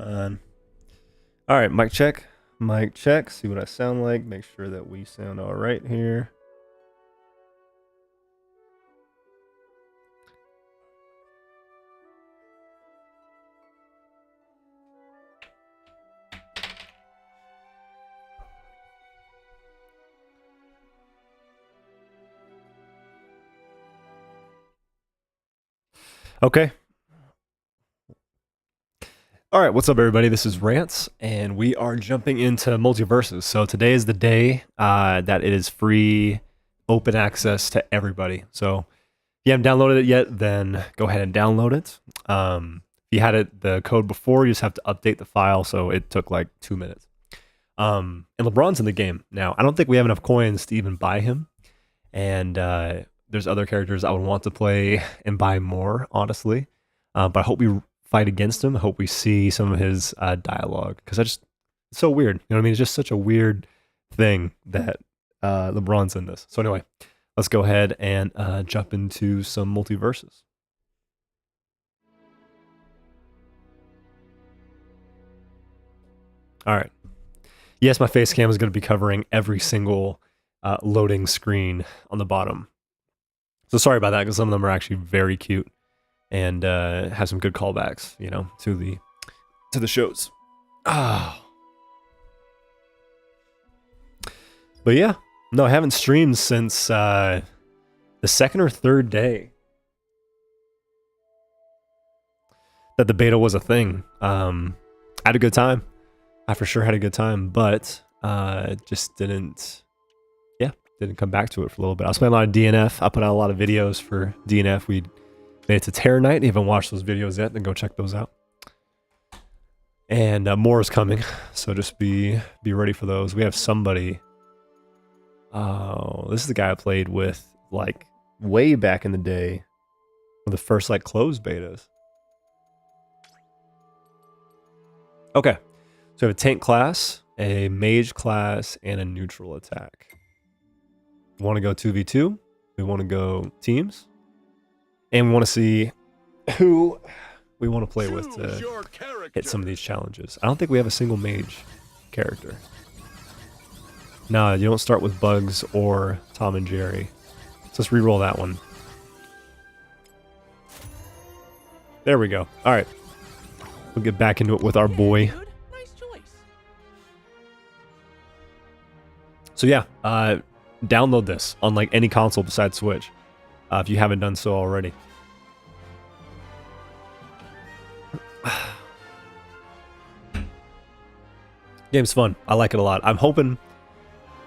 on. All right, mic check. Mic check. See what I sound like. Make sure that we sound all right here. Okay. All right, what's up, everybody? This is Rants, and we are jumping into MultiVersus. So today is the day that it is free, open access to everybody. So if you haven't downloaded it yet, then go ahead and download it. If you had the code before, you just have to update the file. So it took like 2 minutes. And LeBron's in the game now. I don't think we have enough coins to even buy him. And there's other characters I would want to play and buy more, honestly. But I hope we fight against him. I hope we see some of his dialogue, because it's so weird. You know what I mean? It's just such a weird thing that LeBron's in this. So anyway, let's go ahead and jump into some MultiVersus. All right. Yes, my face cam is going to be covering every single loading screen on the bottom. So sorry about that, because some of them are actually very cute and have some good callbacks, you know, to the shows. Oh. But yeah, no, I haven't streamed since the second or third day that the beta was a thing. I had a good time. I for sure had a good time, but just didn't come back to it for a little bit. I was playing a lot of DNF. I put out a lot of videos for DNF. We made it to Terror Night. If you haven't watched those videos yet, then go check those out. And more is coming, so just be ready for those. We have somebody. Oh, this is the guy I played with like way back in the day, for the first like closed betas. Okay, so we have a tank class, a mage class, and a neutral attack. We want to go 2v2. We want to go teams. And we want to see who we want to play with to hit some of these challenges. I don't think we have a single mage character. No, you don't start with Bugs or Tom and Jerry. So let's re-roll that one. There we go. All right. We'll get back into it with our boy. So yeah, download this on like any console besides Switch, if you haven't done so already. Game's fun. I like it a lot. I'm hoping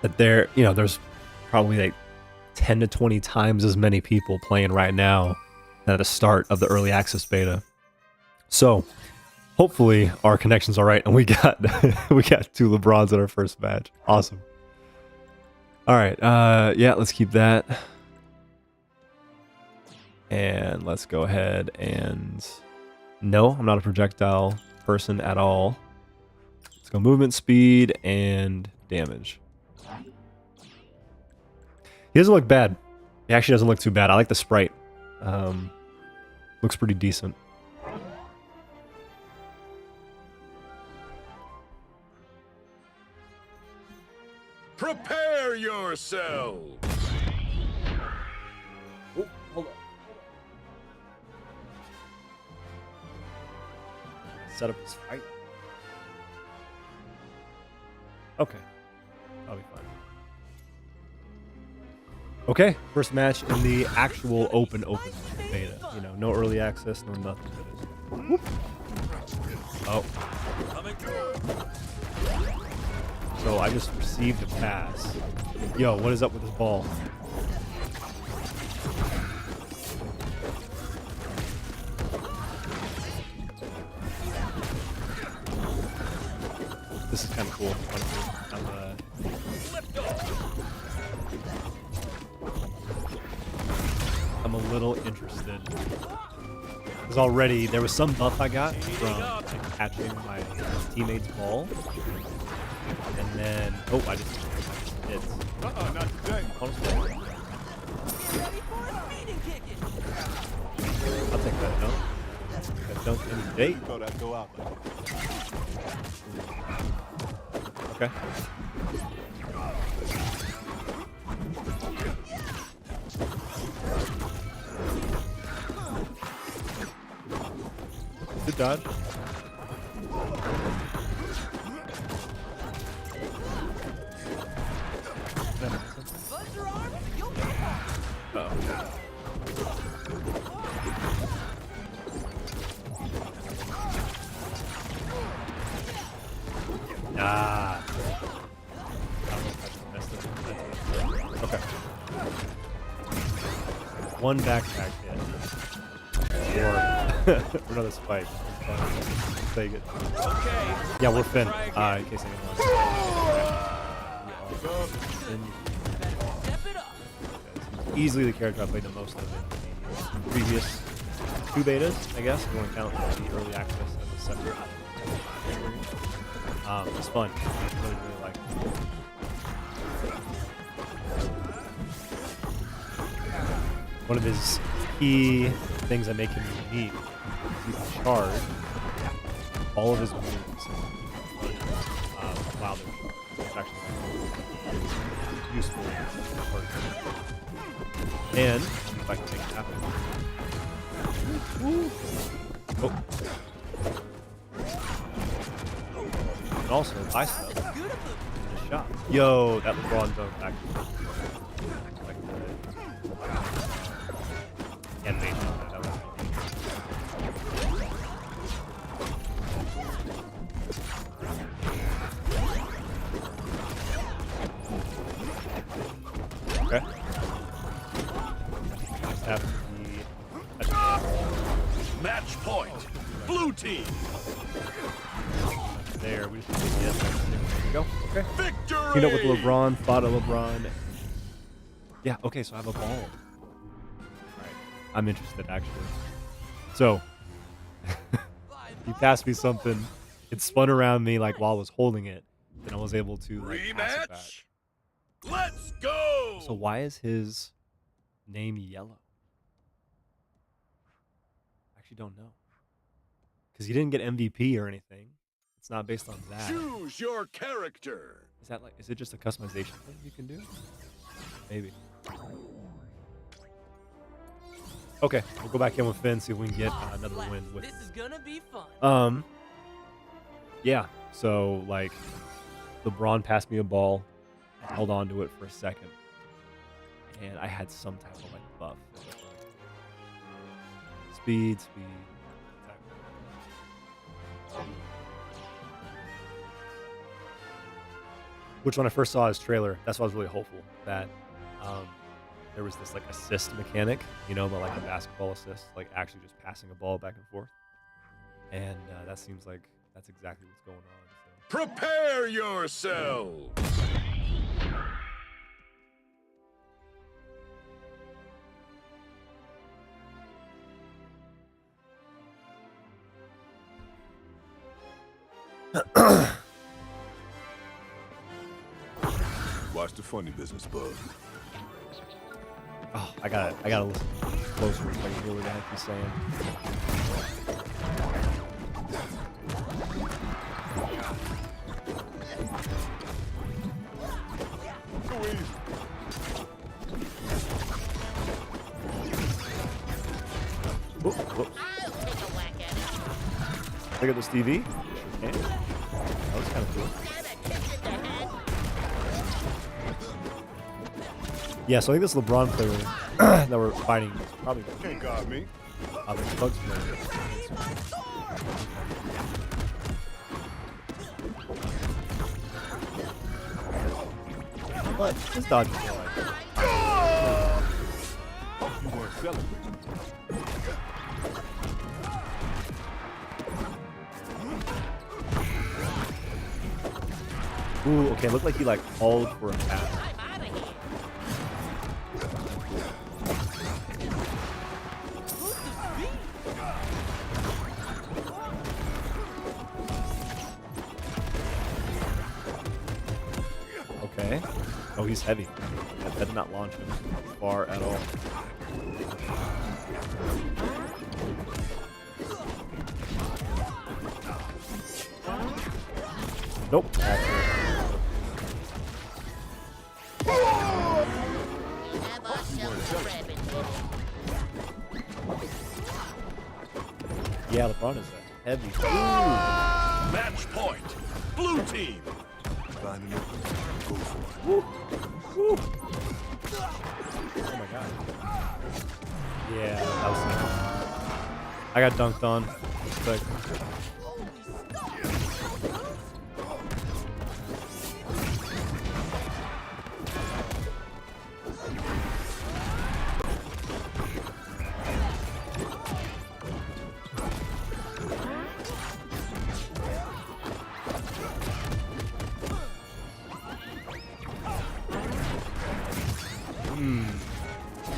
that there's probably like 10 to 20 times as many people playing right now than at the start of the early access beta. So hopefully our connection's all right, and we got we got 2 LeBrons in our first match. Awesome. All right, yeah, let's keep that. And let's go ahead and... No, I'm not a projectile person at all. Let's go movement speed and damage. He doesn't look bad. He actually doesn't look too bad. I like the sprite. Looks pretty decent. Prepare yourselves! Oh, hold on. Set up his fight. Okay. I'll be fine. Okay, first match in the actual open beta. You know, no early access, no nothing. Oh. So I just received a pass. Yo, what is up with this ball? This is kind of cool. I'm a little interested. Because already there was some buff I got from like, catching my teammate's ball. And then, oh, I just hit. Not today. Honestly. I'll take that dunk. That dunk in the date. Thought I'd go out like that. Okay. Good dodge. Uh-oh. Ah. Okay. One backpack hit. Or another spike. Take it. Okay. Yeah, we're Finn. Try In case anyone wants. Step it up. Easily the character I played the most of in the previous 2 betas, I guess. If you want to count the early access as a separate. It's fun. I really, really like it. One of his key things that make him unique is he can charge all of his moves while they're charged. It's actually useful for and if I can make it happen. Oh. And also buy stuff in the shop. Yo, that LeBron dunk actually. Like the animation. That was okay. Just have Match point. Blue team. there. We just need to get there we go. Okay. Victory. Teamed up with LeBron, fought a LeBron. Yeah, okay, so I have a ball. Alright. I'm interested actually. So he passed me something. It spun around me like while I was holding it. Then I was able to like pass it back. Rematch. Let's go. So why is his name yellow? I actually don't know. Because he didn't get MVP or anything. It's not based on that. Choose your character. Is that like, is it just a customization thing you can do? Maybe. Okay, we'll go back in with Finn, see if we can get another win with This is gonna be fun. Yeah, so like LeBron passed me a ball. I held on to it for a second. And I had some type of like buff. Speed. Which when I first saw his trailer, that's why I was really hopeful that there was this like assist mechanic, you know, but like a basketball assist, like actually just passing a ball back and forth. And that seems like that's exactly what's going on. So. Prepare yourselves. Watch the funny business, bud. Oh, I gotta listen closer so I can hear what the heck he's saying. Whoops. I'll take a whack at it. Look at this TV. Sure can. That was kind of cool. Yeah, so I think this LeBron player that we're fighting is probably Can't guard me. the Bugs player. But his dodge is alright. You weren't celebrating. Ooh, okay, looked like he like called for a pass. I'm out of here. Okay. Oh, he's heavy. That did not launch him far at all. Nope. That's it. Yeah, LeBron is a heavy. Match point. Blue team. Find an opening. Go for it. Woo. Oh my god. Yeah, that was nice. I got dunked on. But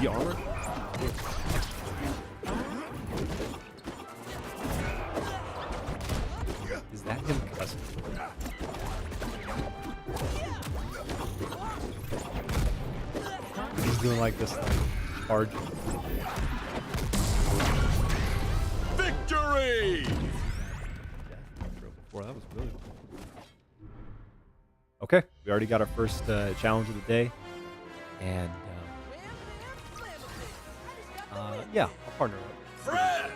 the armor? Is that him cussing? He's doing like this charge. Victory! Before that was really cool. Okay, we already got our first challenge of the day, and yeah, I'll partner up. Fresh!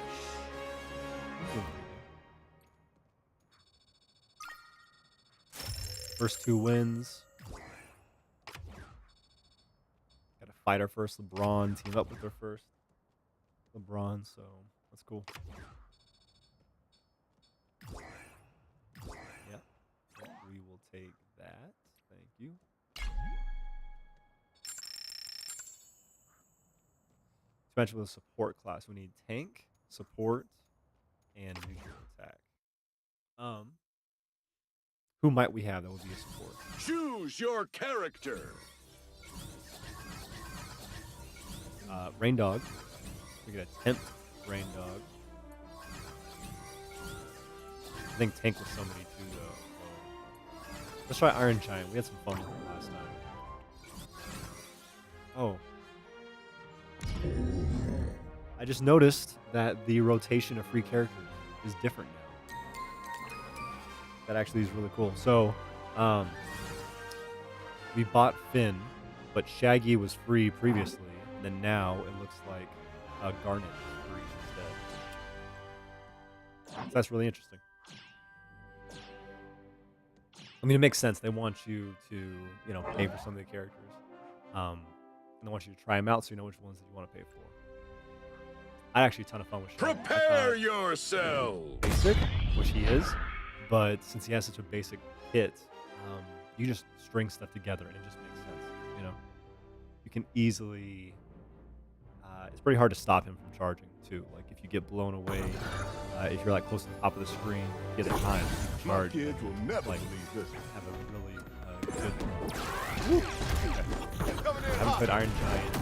First 2 wins. Got to fight our first LeBron, team up with our first LeBron, so that's cool. Yeah, we will take that. Thank you. Especially with a support class, we need tank, support, and neutral attack. Who might we have that would be a support? Choose your character. Rain Dog. We could attempt Rain Dog. I think Tank was somebody too, though. So. Let's try Iron Giant. We had some fun with it last time. Oh. I just noticed that the rotation of free characters is different now. That actually is really cool. So, we bought Finn, but Shaggy was free previously, and then now it looks like Garnet is free instead. So that's really interesting. I mean, it makes sense. They want you to, pay for some of the characters. And they want you to try them out so you know which ones that you want to pay for. I had actually a ton of fun with Shaggy. Prepare yourself. Basic, which he is, but since he has such a basic hit, you just string stuff together and it just makes sense. You can easily. It's pretty hard to stop him from charging too. Like if you get blown away, if you're like close to the top of the screen, get it timed, you can My charge. kids will never Like believe this. have a really good. I haven't played Iron Giant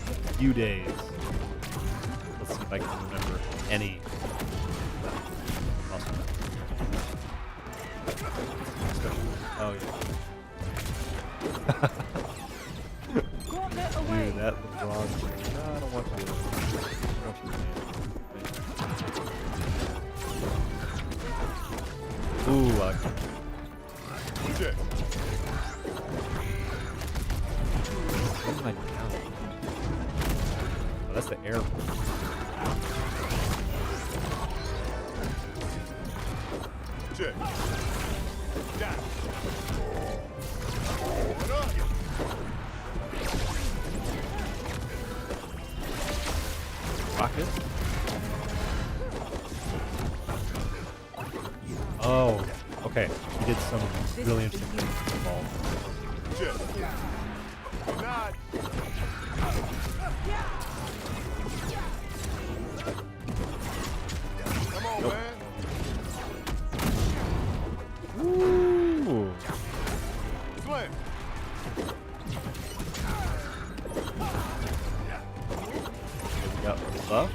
in a few days. Let's see if I can remember any. Oh yeah. Dude, that LeBron. No, I don't want to do it. I want you to. Ooh, Check. what am I down? Oh, that's the air. Check. Down. Rocket? Oh, okay. He did some really interesting things with the ball. Check. Not. Come on, Nope. man. Ooh. Slam. Yep. Buff?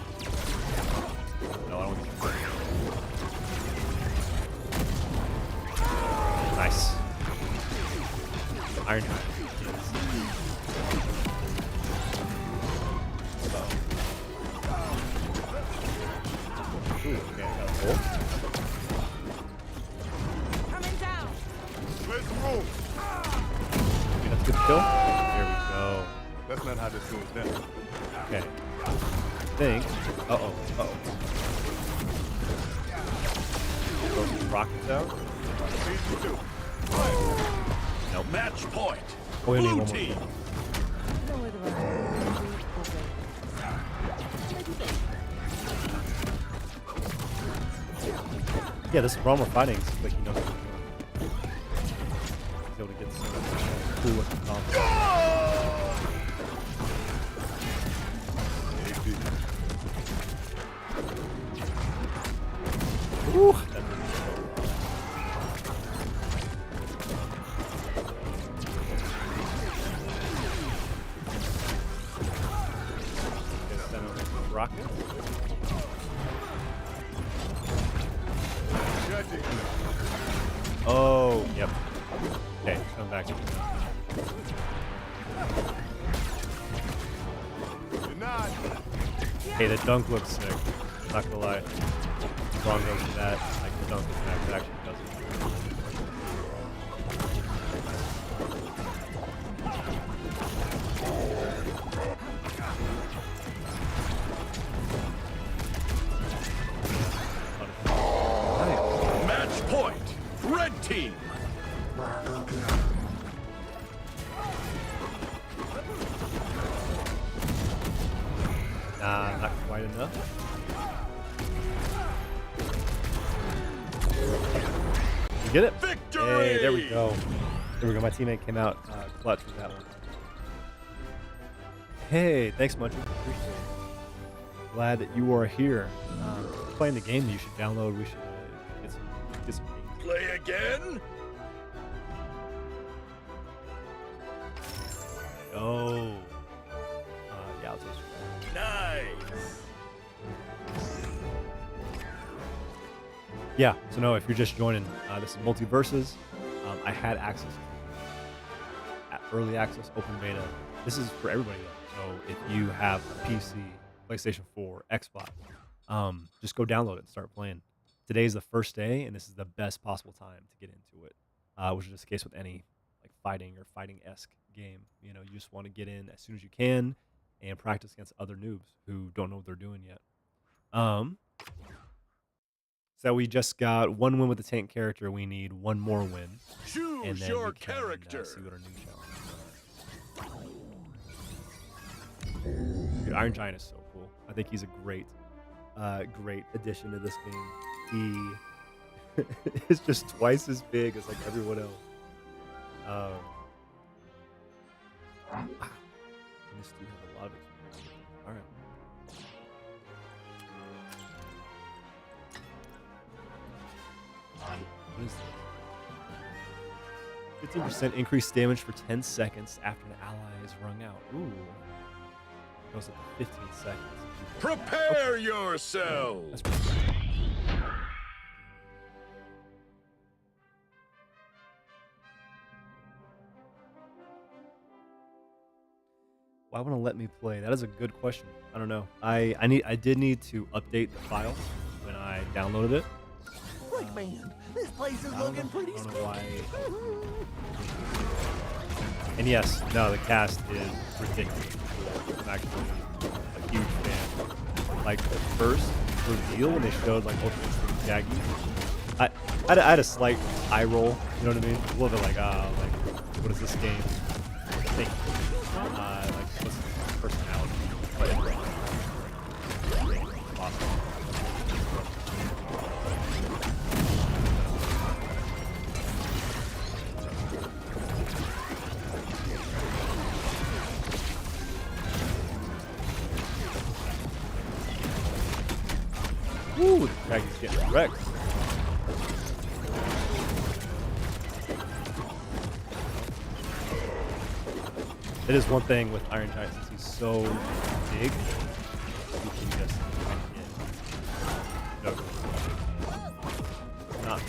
No, I don't get you. Nice. Iron Giant. Ooh, okay, I got a hole. Coming down. Let's roll. Okay, that's a good kill. There we go. That's not how this goes down. Okay. think. Uh-oh. Uh-oh. Throw some rockets out. Nope. Match point. Oh, we need Blue one more. team. Yeah, this is the problem with fighting. It's like, you know, he's able to get some cool looking combos. Woo! That didn't go well. Get sent over some rockets. Oh, yep. Okay, come back. Hey, the dunk looks sick. Not gonna lie. Wrong goes to that. Like the dunk attack actually does it. Match point. Red team. Nah, not quite enough. You get it? Victory! Hey, there we go. There we go. My teammate came out clutch with that one. Hey, thanks much. Appreciate it. Glad that you are here. Playing the game that you should download. We should get some games. Play again. Oh. Yeah, I'll take it. Nice. Yeah, so no, if you're just joining, this is MultiVersus. I had access, early access, open beta. This is for everybody though. So if you have a PC, PlayStation 4, Xbox, just go download it and start playing. Today's the first day, and this is the best possible time to get into it, which is just the case with any like fighting or fighting-esque game. You know, you just want to get in as soon as you can and practice against other noobs who don't know what they're doing yet. So we just got one win with the tank character. We need one more win. And Choose then your we can, character. see what our new challenge is. Dude, Iron Giant is so cool. I think he's a great addition to this game. He is just twice as big as like everyone else. Wow. And this dude has a lot of experience. All right. What is this? 15% increased damage for 10 seconds after an ally is rung out. Ooh. Goes up to 15 seconds. Prepare yourselves. That's pretty good. Why wouldn't it let me play? That is a good question. I don't know. I did need to update the file when I downloaded it. Look, man, this place is I don't looking know- pretty I don't know spooky. why. And yes, no, the cast is ridiculous. I'm actually a huge fan. Like the first reveal when they showed like Ultimate Team Jaggy, I had a slight eye roll. You know what I mean? A little bit like, like what is this game? Think, like what's his personality? But awesome. Woo, the Jaggy's getting wrecked. It is one thing with Iron Giant, since he's so big, he can just get juggled. Not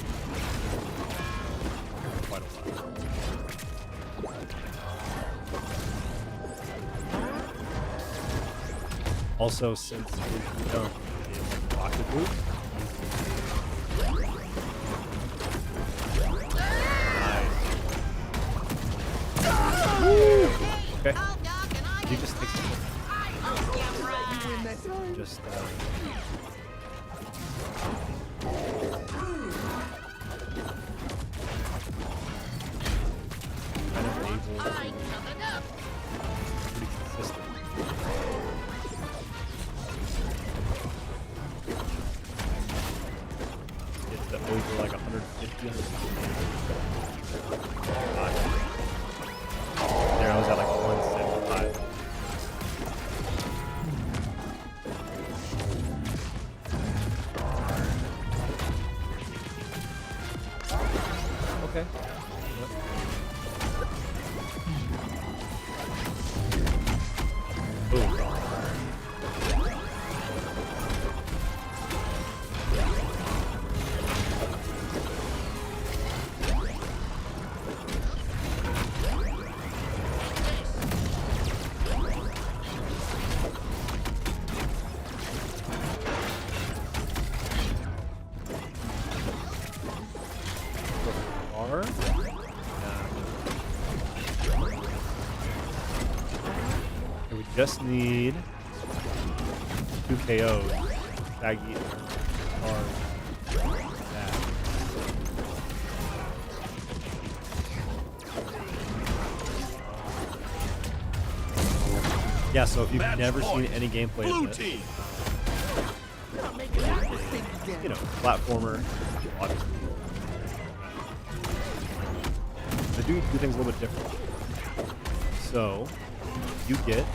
quite a lot. Also, since his jump is like rocket boost, nice. Okay. I'll duck and I You just take some. I'll get right. Win that time. Just just kind of able I covered up. pretty consistent. Get to over like 150. There, I was at like 175. Okay. Boom. Are. Okay, we just need 2 KOs. Shaggy are that. Yeah, so if you've Match never seen point. any gameplay Blue of this, team. Not making that mistake again. you know, platformer, obviously. They do things a little bit different. So, you get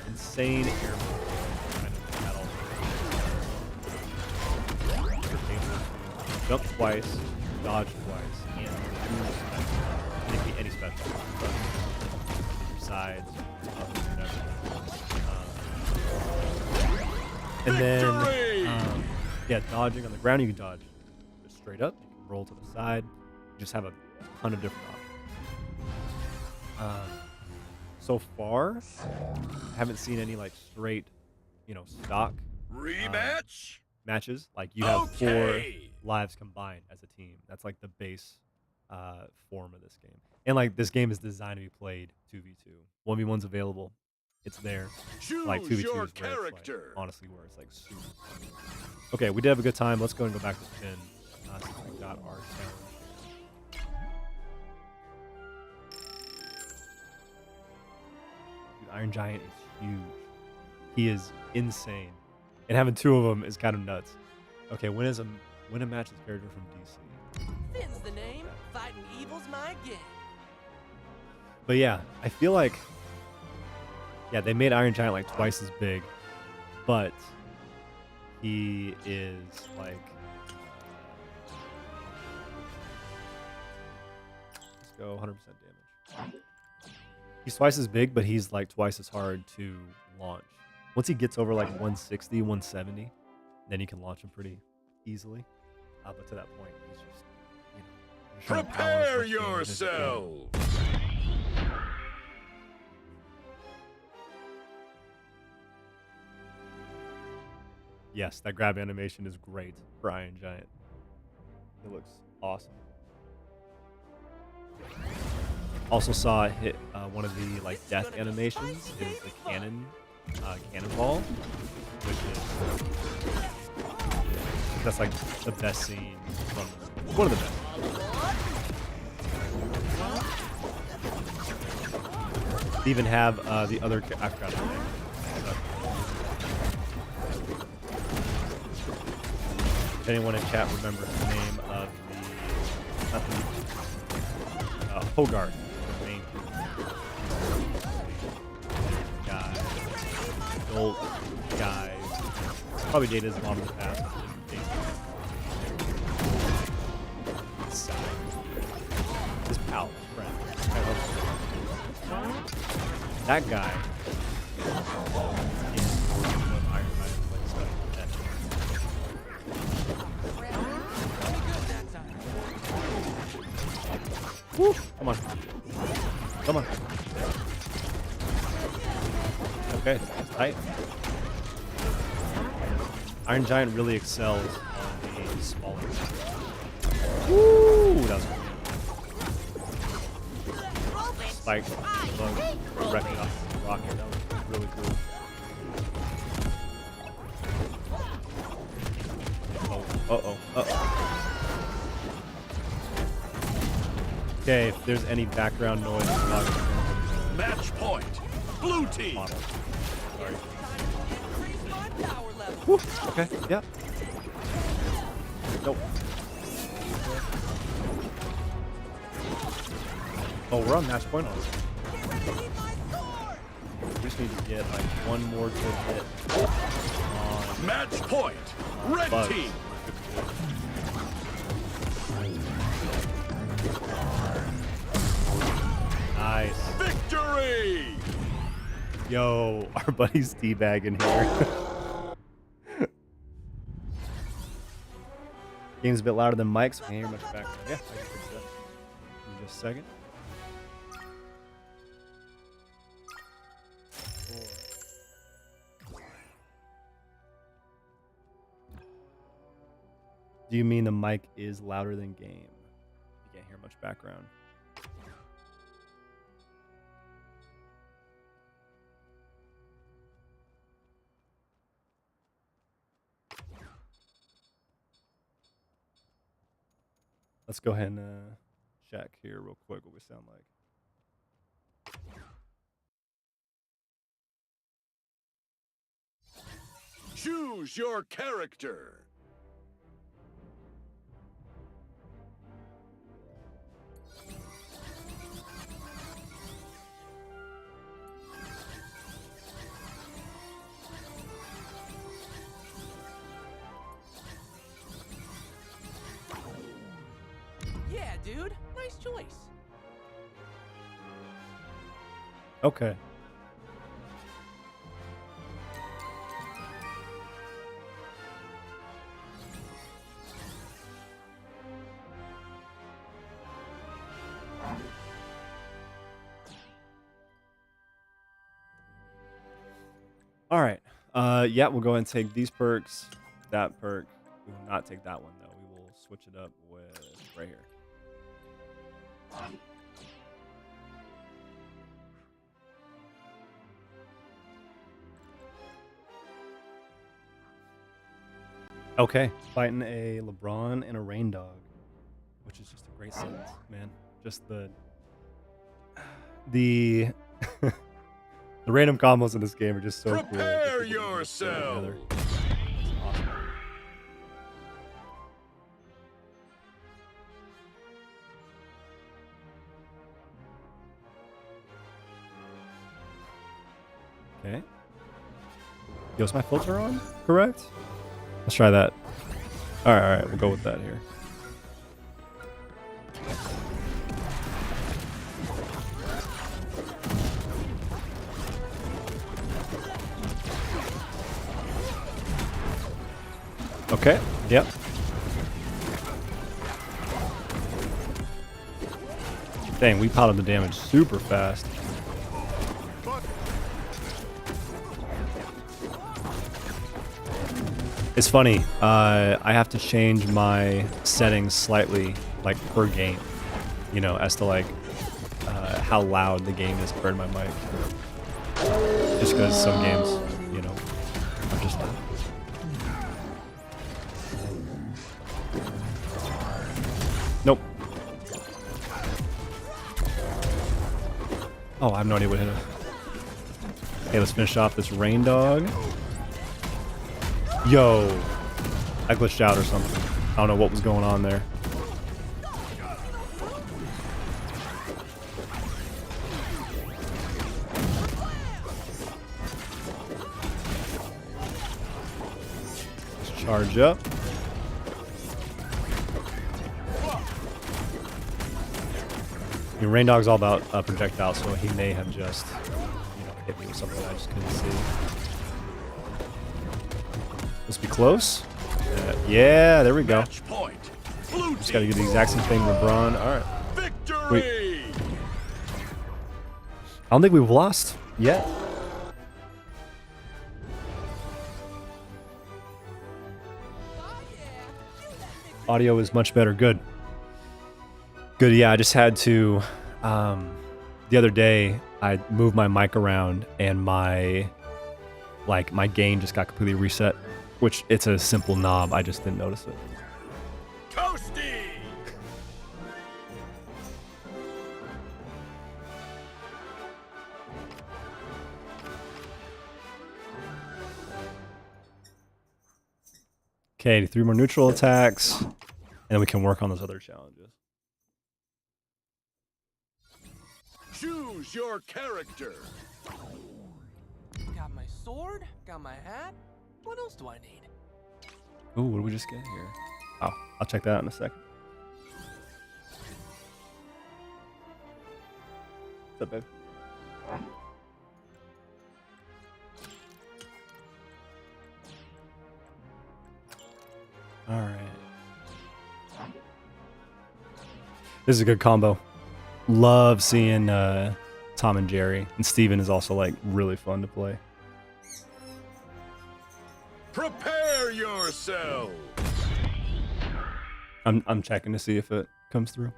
insane air movement kind of at all. You're able to jump twice, dodge twice, and do special. And it can be any special. Your sides, up, whatever. And Victory! then, yeah, dodging on the ground, you can dodge just straight up. You can roll to the side. You just have a ton of different options. So far, I haven't seen any like straight, stock Rematch. matches. Like you have Okay. 4 lives combined as a team. That's like the base form of this game. And like this game is designed to be played 2v2. 1v1's available. It's there. Choose Like 2v2 your is where it's like, character. honestly, where it's like super fun. Okay, we did have a good time. Let's go and go back to Finn since we got our challenge. Dude, Iron Giant is huge. He is insane. And having 2 of them is kind of nuts. Okay, win a match as character from DC. Finn's the name. Fighting evil's my game. But yeah, I feel like they made Iron Giant like twice as big, but he is like let's go 100% damage. He's twice as big, but he's like twice as hard to launch. Once he gets over like 160, 170, then you can launch him pretty easily. But to that point, he's just, you're trying to power as Prepare much damage as you can. yourselves. Yes, that grab animation is great for Iron Giant. It looks awesome. Also saw it hit one of the like death animations is the cannonball, which is that's like the best scene from one of the best. They even have the other I forgot his name. If anyone in chat remembers the name of the Hogarth, the main guy, adult guy, probably dated his mom in the past. His pal, friend. That guy is one of Iron Man's like special effects. Woo! Come on. Come on. Okay, that's tight. Iron Giant really excels on the smaller. Woo! That was good. Spike, bug, wrecked it off the rocket. That was really cool. Uh-oh. Okay, if there's any background noise, it's not gonna Match point. Blue team. model. Sorry. Increase my power level. Whew, okay, yeah. Nope. Oh, we're on match point already. Get ready to eat my sword. We just need to get like one more good hit on Match point. Red Buzz. team. Nice. Victory. Yo, our buddy's teabagging here. Game's a bit louder than Mike's. So I can't hear much background. Yeah, I can fix that. Give me just a second. Do you mean the mic is louder than game? You can't hear much background. Let's go ahead and check here real quick what we sound like. Choose your character. Yeah, dude. Nice choice. Okay. All right. Yeah, we'll go ahead and take these perks, that perk. We will not take that one though. We will switch it up with right here. Okay, fighting a LeBron and a Rain Dog, which is just a great sentence, man. Just the the random combos in this game are just so cool. Prepare Just people can just throw it yourself. together. It's awesome. Okay. Yo, is my filter on? Correct? Let's try that. All right, we'll go with that here. Okay, yep. Dang, we piled the damage super fast. It's funny, I have to change my settings slightly, like per game, you know, as to like how loud the game is compared to my mic. Just because some games, you know, are just loud. Nope. Oh, I have no idea what hit him. Okay, let's finish off this Rain Dog. Yo, I glitched out or something. I don't know what was going on there. Let's charge up. I mean, Rain Dog's all about projectiles, so he may have just, you know, hit me with something that I just couldn't see. Let's be close. Yeah, there we go. Match point. Blue Just gotta team. do the exact same thing, LeBron. All right. Victory. I don't think we've lost yet. Audio is much better. Good. Good. Yeah, I just had to. The other day, I moved my mic around and my gain just got completely reset, which it's a simple knob. I just didn't notice it. Toasty! Okay, 3 more neutral attacks, and then we can work on those other challenges. Choose your character. Got my sword, got my hat. What else do I need? Ooh, what did we just get here? Oh, I'll check that out in a second. What's up, babe? All right. This is a good combo. Love seeing Tom and Jerry, and Steven is also like really fun to play. Prepare yourselves. I'm checking to see if it comes through.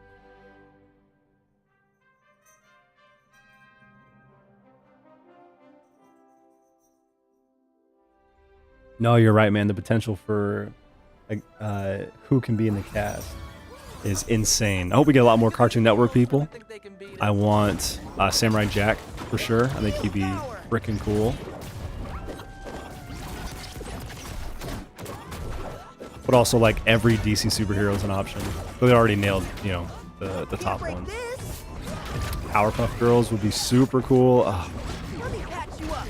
No, you're right, man. The potential for who can be in the cast is insane. I hope we get a lot more Cartoon Network people. Think they can beat I it? want Samurai Jack for sure. I think he'd be freaking cool. But also, like, every DC superhero is an option. But they already nailed, you know, the top ones. Powerpuff Girls would be super cool. Let me patch you up.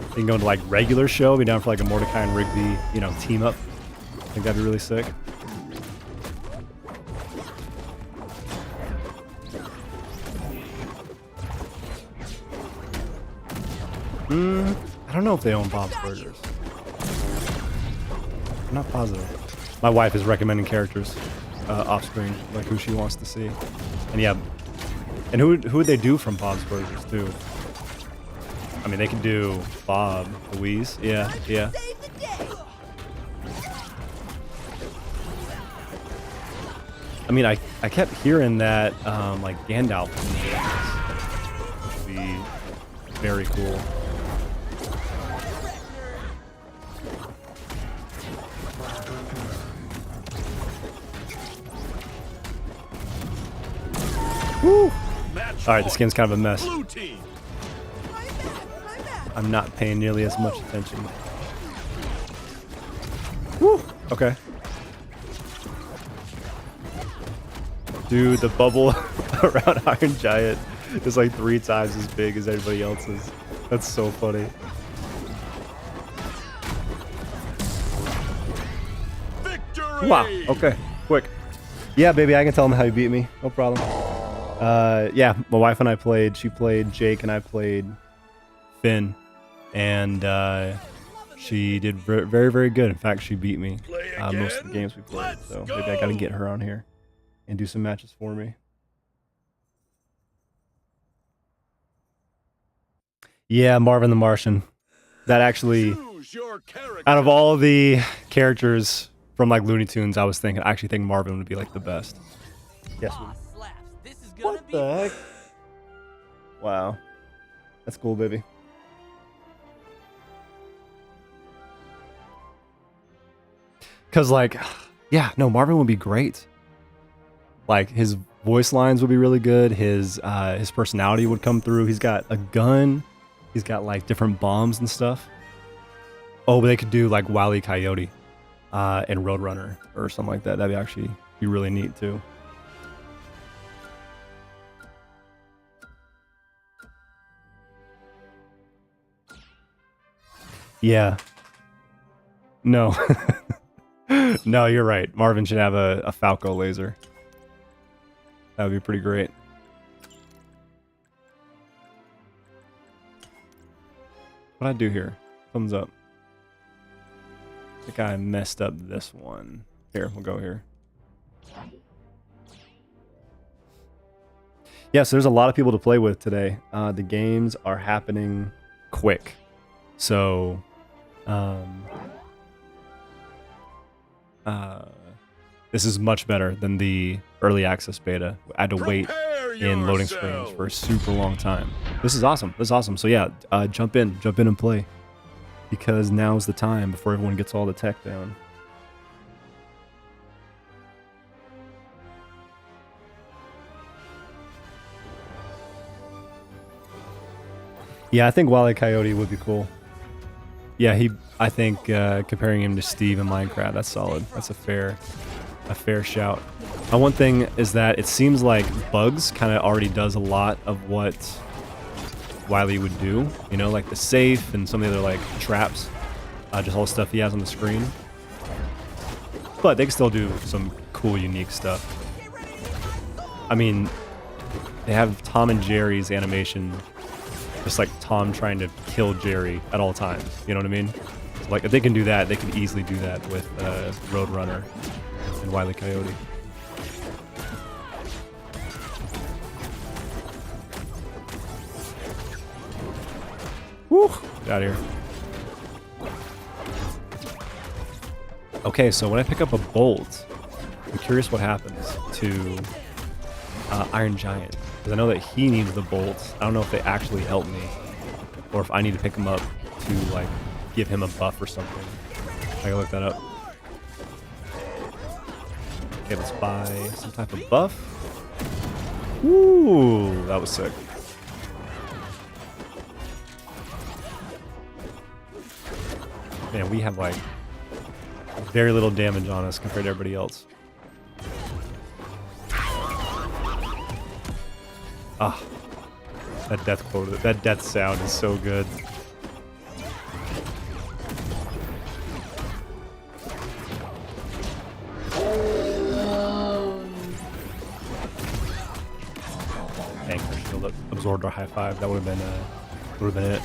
You can go into like regular show, be down for like a Mordecai and Rigby, you know, team up. I think that'd be really sick. I don't know if they own Bob's Burgers. I'm not positive. My wife is recommending characters off screen, like who she wants to see. And yeah, and who would they do from Bob's Burgers too? I mean, they could do Bob, Louise. Yeah, yeah. Save the day. I mean, I kept hearing that like Gandalf would be very cool. Woo! Match All right, the point. skin's kind of a mess. Blue team. I'm not paying nearly as much attention. Woo! Okay. Dude, the bubble around Iron Giant is like 3 times as big as everybody else's. That's so funny. Victory. Wow. Okay. Quick. Yeah, baby, I can tell them how you beat me. No problem. Yeah, my wife and I played. She played Jake and I played Finn. And she did very, very good. In fact, she beat me most of the games we played. Let's So maybe I got to go. get her on here and do some matches for me. Yeah, Marvin the Martian. That actually, Choose your character. out of all the characters from like Looney Tunes, I actually think Marvin would be like the best. Yes. Aw, slaps. This is gonna What be the heck? Wow. That's cool, baby. Cause like, yeah, no, Marvin would be great. Like his voice lines would be really good. His personality would come through. He's got a gun. He's got like different bombs and stuff. Oh, but they could do like Wile E. Coyote and Roadrunner or something like that. That'd actually be really neat too. Yeah. No. No, you're right. Marvin should have a Falco laser. That would be pretty great. What'd I do here? Thumbs up. I think I messed up this one. Here, we'll go here. Yeah, so there's a lot of people to play with today. The games are happening quick. So, this is much better than the early access beta. I had to wait in loading screens for a super long time. This is awesome. This is awesome. So yeah, jump in and play, because now's the time before everyone gets all the tech down. Yeah, I think Wile E. Coyote would be cool. Yeah, I think comparing him to Steve in Minecraft, that's solid. That's a fair shout. One thing is that it seems like Bugs kind of already does a lot of what Wile E would do. You know, like the safe and some of the other like traps, just all the stuff he has on the screen. But they can still do some cool, unique stuff. I mean, they have Tom and Jerry's animation. Just like Tom trying to kill Jerry at all times. You know what I mean? So like if they can do that, they can easily do that with Roadrunner and Wile E. Coyote. Woo! Get out of here. Okay, so when I pick up a bolt, I'm curious what happens to Iron Giant. Because I know that he needs the bolts. I don't know if they actually help me, or if I need to pick him up to like give him a buff or something. I gotta look that up. Okay, let's buy some type of buff. Ooh, that was sick. Man, we have like very little damage on us compared to everybody else. Ah, that death quote, that death sound is so good. Anchor shield absorbed our high five. That would have been it.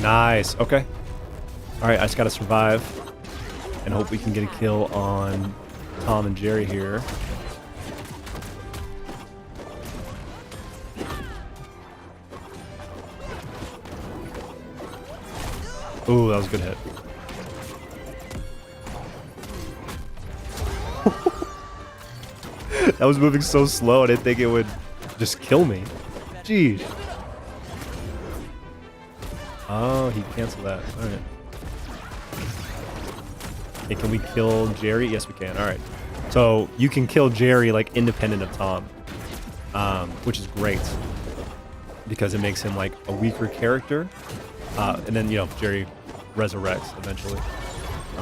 Nice. Okay. All right. I just gotta survive and hope we can get a kill on Tom and Jerry here. Ooh, that was a good hit. That was moving so slow, I didn't think it would just kill me. Jeez. Oh, he canceled that. All right. Hey, can we kill Jerry? Yes, we can. All right. So you can kill Jerry like independent of Tom, which is great because it makes him like a weaker character. And then, you know, Jerry resurrects eventually.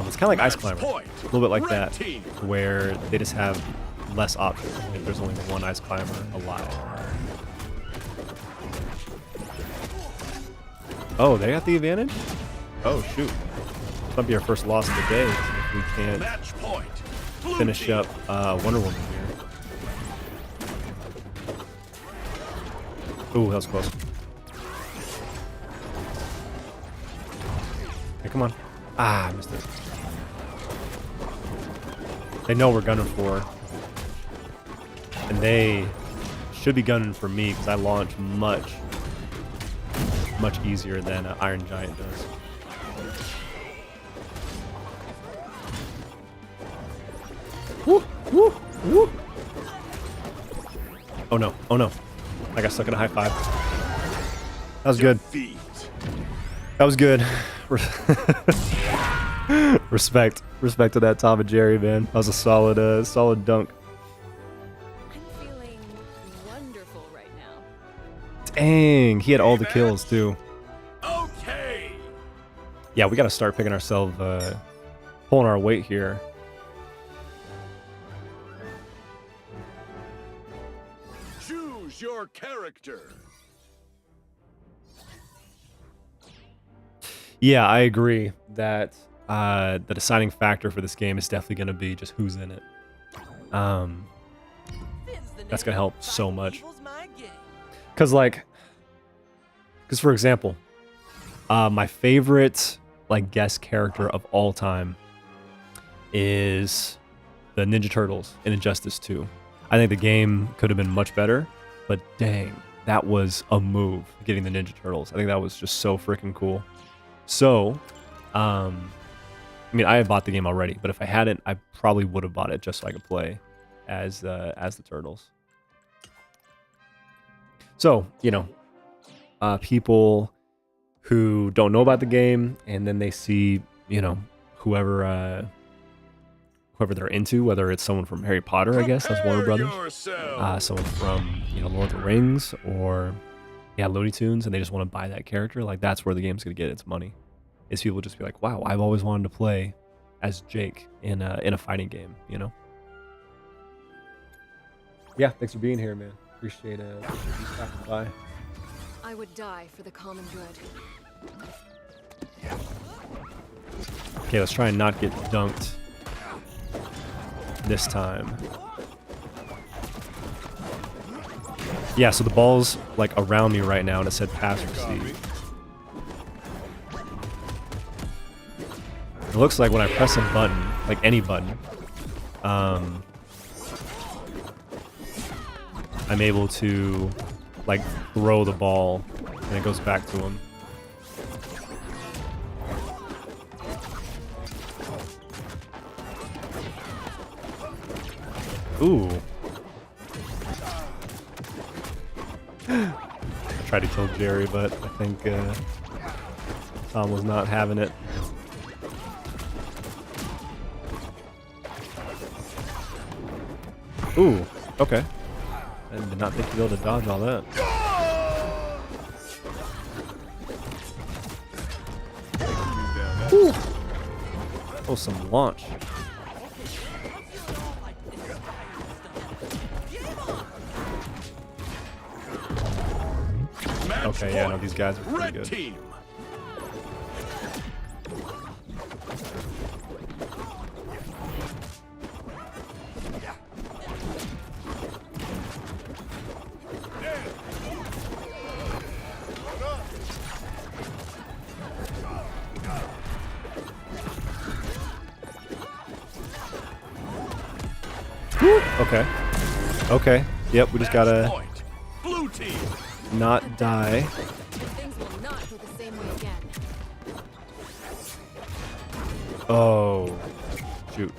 It's kind of like Ice Climber, a little bit like that, where they just have less options. Like there's only one Ice Climber alive. Oh, they got the advantage? Oh, shoot. This might be our first loss of the day if we can't finish up Wonder Woman here. Ooh, that was close. Hey, come on. Ah, I missed it. They know we're gunning for her. And they should be gunning for me because I launch much easier than Iron Giant does. Woo! Woo! Woo! Oh no! Oh no! I got stuck in a high five. That was good. That was good. Respect to that Tom and Jerry, man. That was a solid dunk. I'm feeling wonderful right now. Dang, he had all the kills too. Okay. Yeah, we got to start picking ourselves, pulling our weight here. Choose your character. Yeah, I agree that the deciding factor for this game is definitely going to be just who's in it. That's going to help so much. Because for example, my favorite like guest character of all time is the Ninja Turtles in Injustice 2. I think the game could have been much better, but dang, that was a move, getting the Ninja Turtles. I think that was just so freaking cool. So, I mean, I had bought the game already, but if I hadn't, I probably would have bought it just so I could play as the turtles. So, you know, people who don't know about the game, and then they see, you know, whoever they're into, whether it's someone from Harry Potter, I guess, that's Warner Brothers, someone from, you know, Lord of the Rings, or yeah, Looney Tunes, and they just want to buy that character, like that's where the game's gonna get its money. Is people just be like, wow, I've always wanted to play as Jake in a fighting game, you know? Yeah, thanks for being here, man. Appreciate you stopping by. I would die for the common good. Okay, let's try and not get dunked this time. Yeah, so the ball's like around me right now, and it said pass receive. It looks like when I press a button, like any button, I'm able to like throw the ball, and it goes back to him. Ooh. I tried to kill Jerry, but I think Tom was not having it. Ooh, okay. I did not think you'd be able to dodge all that. Ooh. Oh, some launch. Okay, yeah, no, these guys are pretty good. Team. Okay. Okay. Yep, we just gotta Blue team. not die. Things will not go the same way again. Oh. Shoot.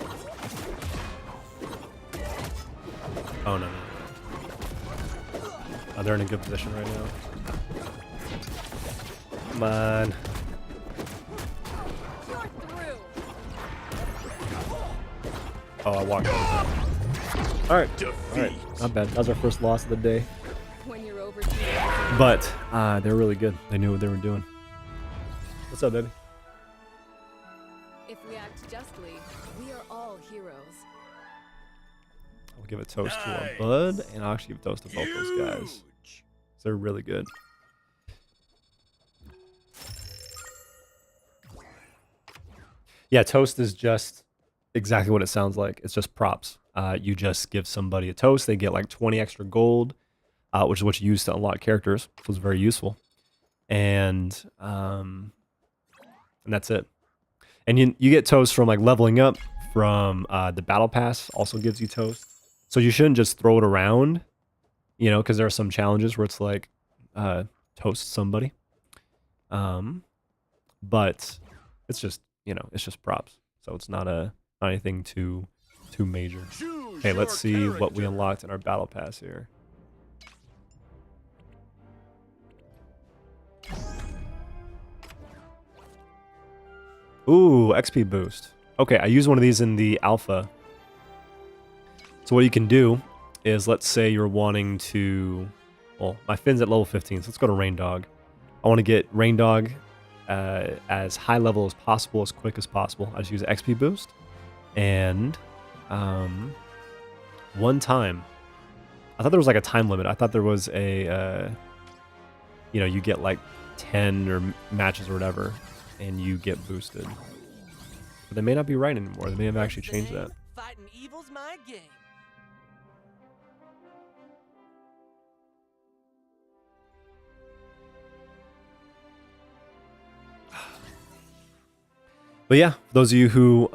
Oh, no. Oh, they're in a good position right now. Come on. You're through. Oh, I walked over. Alright. Alright. Not bad. That was our first loss of the day. When you're over But they're really good. They knew what they were doing. What's up, baby? if we act justly, we are all heroes. I'll give a toast to our bud, and I'll actually give a toast to both those guys. They're really good. Yeah, toast is just exactly what it sounds like. It's just props. You just give somebody a toast, they get like 20 extra gold, which is what you use to unlock characters, which was very useful. And that's it. And you get toast from like leveling up, from the battle pass also gives you toast. So you shouldn't just throw it around, you know, because there are some challenges where it's like toast somebody. But it's just, you know, it's just props. So it's not anything too major. Okay, let's see what we unlocked in our battle pass here. Ooh, XP boost. Okay, I used one of these in the alpha. So what you can do is, let's say you're wanting to, well, my Finn's at level 15, so let's go to Rain Dog. I want to get Rain Dog as high level as possible, as quick as possible. I just use XP boost. And one time, I thought there was like a time limit. I thought there was a, you know, you get like 10 or matches or whatever, and you get boosted. But they may not be right anymore. They may have actually changed that. Fighting evil's my game. But yeah, for those of you who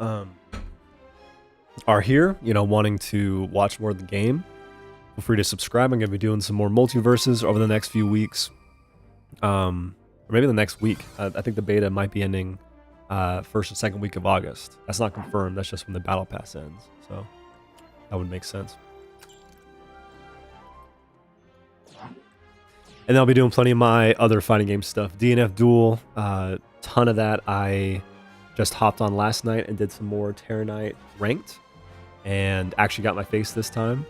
are here, you know, wanting to watch more of the game, feel free to subscribe. I'm going to be doing some more MultiVersus over the next few weeks. Or maybe the next week. I think the beta might be ending first and second week of August. That's not confirmed. That's just when the battle pass ends. So that would make sense. And then I'll be doing plenty of my other fighting game stuff. DNF Duel, ton of that. I just hopped on last night and did some more Terra Knight ranked, and actually got my face this time.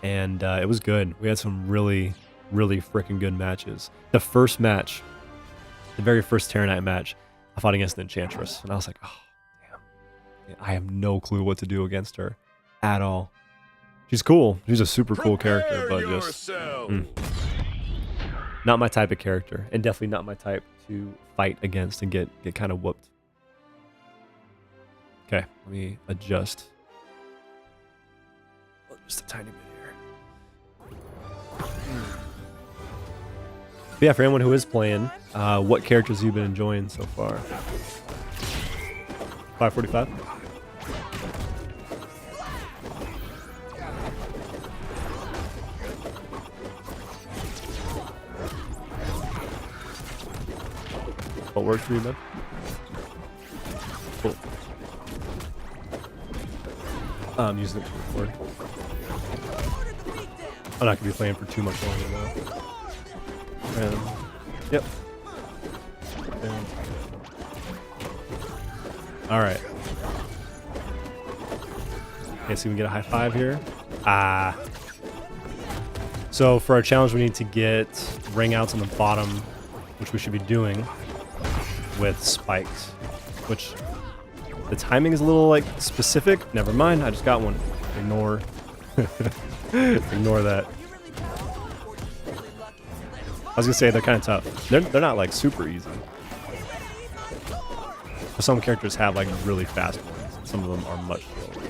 And it was good. We had some really, really freaking good matches. The first match, the very first Terra Knight match, I fought against an Enchantress, and I was like, oh, damn. I have no clue what to do against her at all. She's cool. She's a super cool character, but just not my type of character, and definitely not my type to fight against and get kind of whooped. Okay, let me adjust. Just a tiny bit here. But yeah, for anyone who is playing, what characters have you been enjoying so far? 545? What works for you, man? Cool. I'm using it to record. I'm not gonna be playing for too much longer though. Yep. All right. Okay, so we can get a high five here. So for our challenge, we need to get ring outs on the bottom, which we should be doing with spikes, which the timing is a little like specific. Never mind, I just got one. Ignore that. I was gonna say they're kind of tough. They're not like super easy. But some characters have like really fast ones. Some of them are much slower.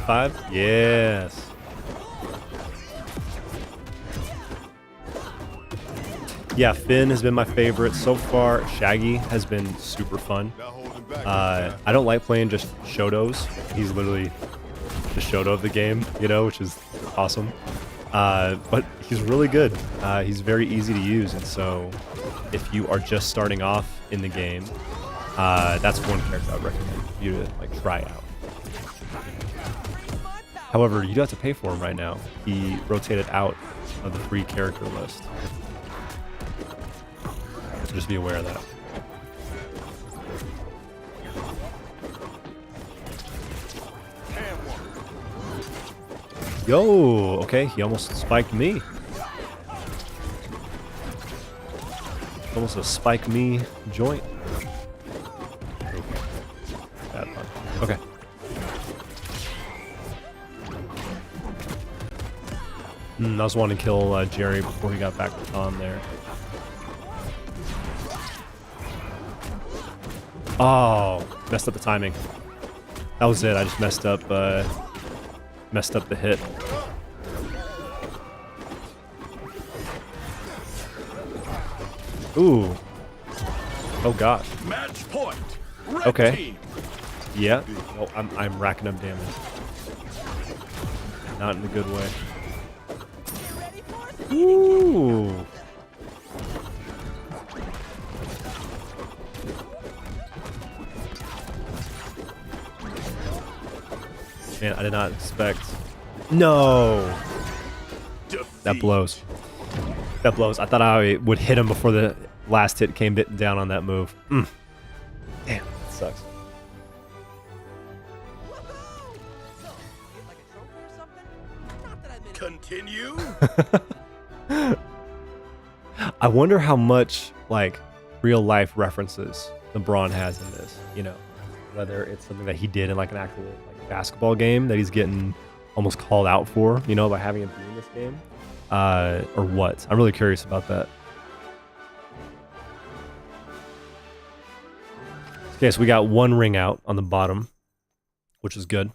Five? Yes. Yeah, Finn has been my favorite so far. Shaggy has been super fun. I don't like playing just Shotos. He's literally the Shoto of the game, you know, which is awesome. But he's really good. He's very easy to use, and so if you are just starting off in the game, that's one character I'd recommend you to like try out. However, you do have to pay for him right now. He rotated out of the free character list. So just be aware of that. Yo, okay, he almost spiked me. Almost a spike me joint. Bad fun. Okay. I was wanting to kill Jerry before he got back with Tom there. Oh, messed up the timing. That was it. I just messed up the hit. Ooh. Oh gosh. Match point. Red Okay. team. Yeah. Oh, I'm racking up damage. Not in a good way. Ooh. Man, I did not expect. No. That blows. That blows. I thought I would hit him before the last hit came down on that move. Damn, that sucks. Continue. I wonder how much like real life references LeBron has in this, you know, whether it's something that he did in like an actual like basketball game that he's getting almost called out for, you know, by having him be in this game, or what. I'm really curious about that. Okay, so we got one ring out on the bottom, which is good.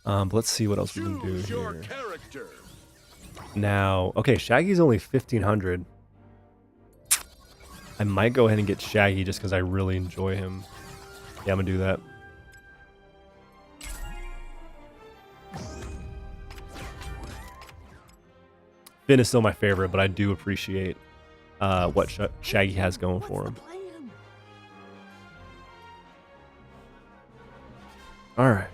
But let's see what else we can do Choose your here. character. Now, okay, Shaggy's only 1,500. I might go ahead and get Shaggy just because I really enjoy him. Yeah, I'm gonna do that. Finn is still my favorite, but I do appreciate what Shaggy has going for him. All right.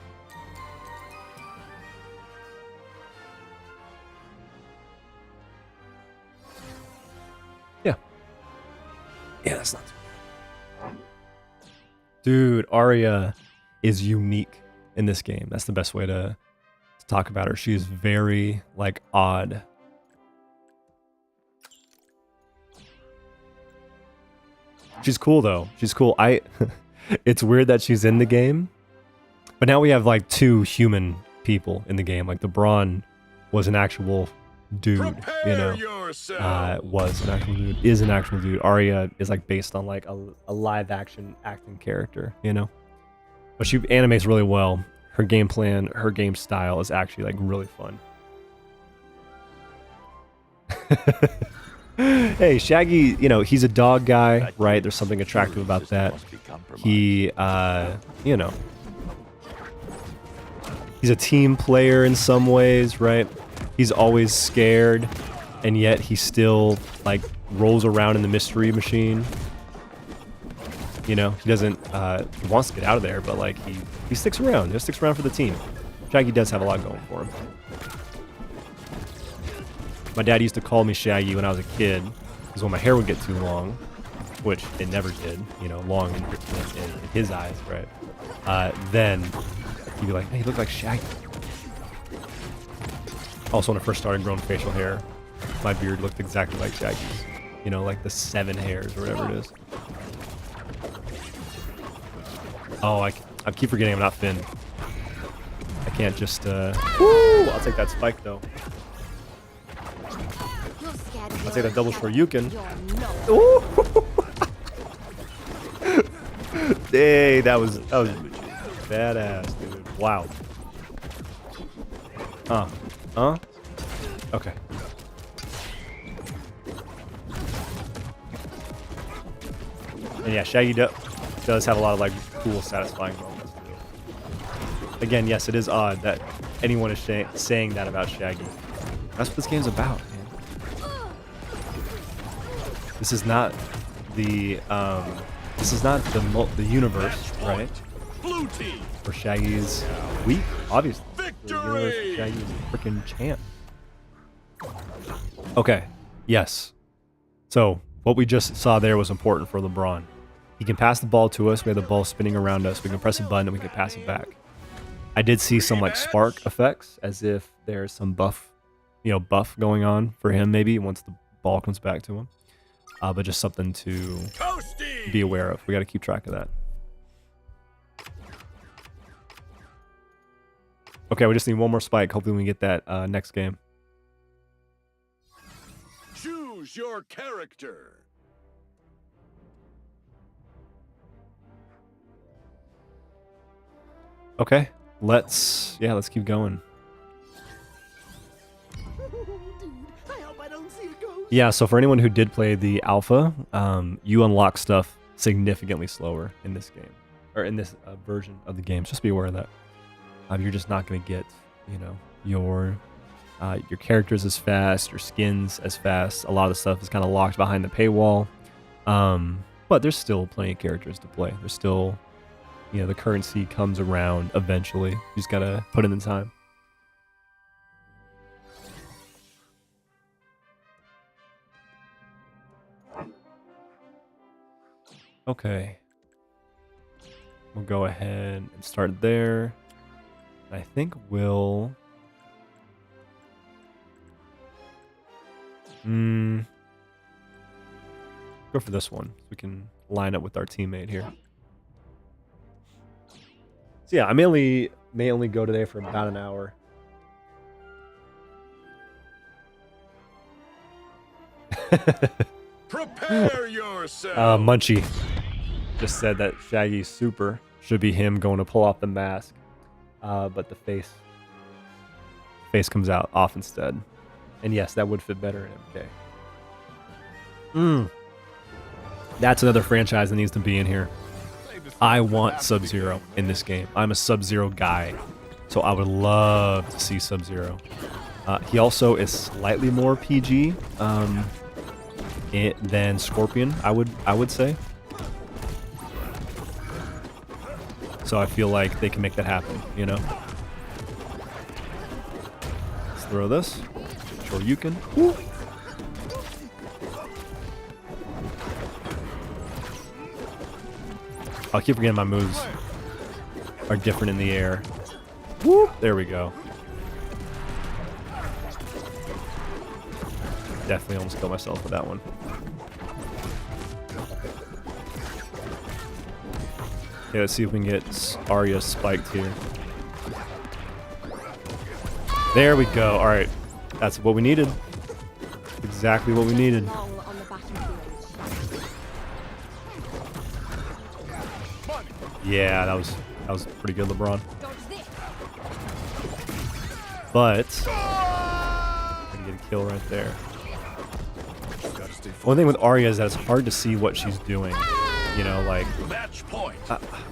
Yeah. Yeah, that's not too bad. Dude, Arya is unique in this game. That's the best way to talk about her. She is very, like, odd. She's cool, though. She's cool. It's weird that she's in the game. But now we have, like, 2 human people in the game. Like, the Braun was an actual dude, you know. Was an actual dude. Is an actual dude. Arya is, like, based on, like, a live-action acting character, you know. But she animates really well. Her game plan, her game style is actually, like, really fun. Hey, Shaggy, you know, he's a dog guy, right? There's something attractive about that. He, you know, he's a team player in some ways, right? He's always scared, and yet he still, like, rolls around in the mystery machine. You know, he doesn't, he wants to get out of there, but, like, he sticks around. He just sticks around for the team. Shaggy does have a lot going for him. My dad used to call me Shaggy when I was a kid, because when my hair would get too long, which it never did, you know, long in his eyes, right? Then he'd be like, hey, you look like Shaggy. Also, when I first started growing facial hair, my beard looked exactly like Shaggy's. You know, like the 7 hairs or whatever it is. Oh, I keep forgetting I'm not Finn. I can't just, woo! I'll take that spike, though. I'll take that double Shoryuken. Ooh! Hey, that was badass, dude. Wow. Okay. And yeah, Shaggy does have a lot of, like, cool, satisfying moments. Again, yes, it is odd that anyone is saying that about Shaggy. That's what this game's about, man. This is not the universe, right? Blue team. Where Shaggy's weak, obviously. Victory! Shaggy's a freaking champ. Okay, yes. So, what we just saw there was important for LeBron. He can pass the ball to us. We have the ball spinning around us. We can press a button and we can pass it back. I did see some, like, spark effects, as if there's some buff going on for him maybe once the ball comes back to him. But just something to be aware of. We got to keep track of that. Okay, we just need one more spike. Hopefully we can get that next game. Choose your character. Okay, let's keep going. Yeah, so for anyone who did play the alpha, you unlock stuff significantly slower in this game, or in this version of the game. Just be aware of that. You're just not going to get, you know, your characters as fast, your skins as fast. A lot of the stuff is kind of locked behind the paywall, but there's still plenty of characters to play. There's still, you know, the currency comes around eventually. You just got to put in the time. Okay, we'll go ahead and start there. I think we'll go for this one so we can line up with our teammate here. So yeah, I may only go today for about an hour. Prepare yourself. Munchie just said that Shaggy's super should be him going to pull off the mask, but the face comes out off instead. And yes, that would fit better in MK. That's another franchise that needs to be in here. I want Sub-Zero in this game. I'm a Sub-Zero guy, so I would love to see Sub-Zero. He also is slightly more PG than Scorpion, I would say. So I feel like they can make that happen, you know? Let's throw this. Sure you can. Woo. I'll keep forgetting my moves are different in the air. Whoop, there we go. Definitely almost killed myself with that one. Okay, let's see if we can get Arya spiked here. There we go. All right, that's what we needed. Exactly what we needed. Yeah, that was pretty good, LeBron. But I can get a kill right there. One thing with Arya is that it's hard to see what she's doing. You know, like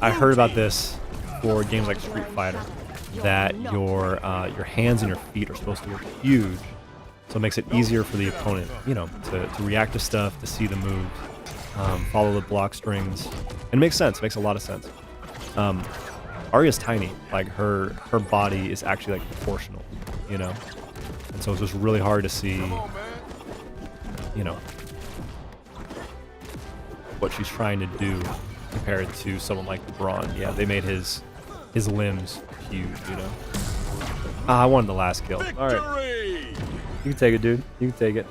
I heard about this for games like Street Fighter, that your hands and your feet are supposed to look huge, so it makes it easier for the opponent, you know, to react to stuff, to see the moves, follow the block strings. And it makes sense. It makes a lot of sense. Arya's tiny. Like her body is actually like proportional, you know, and so it's just really hard to see, you know, what she's trying to do compared to someone like LeBron. Yeah, they made his limbs huge, you know. I wanted the last kill. All right, you can take it, dude. You can take it.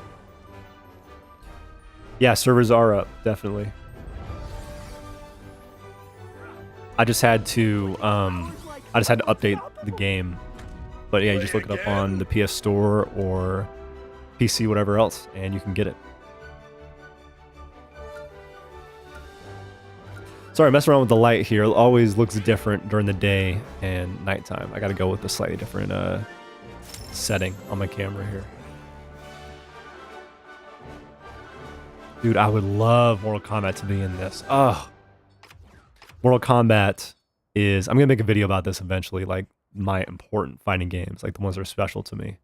Yeah, servers are up, definitely. I just had to update the game, but yeah, you just look it up on the PS Store or PC, whatever else, and you can get it. Sorry, messing around with the light here. It always looks different during the day and nighttime. I got to go with a slightly different setting on my camera here. Dude, I would love Mortal Kombat to be in this. Oh, Mortal Kombat is... I'm going to make a video about this eventually, like my important fighting games, like the ones that are special to me.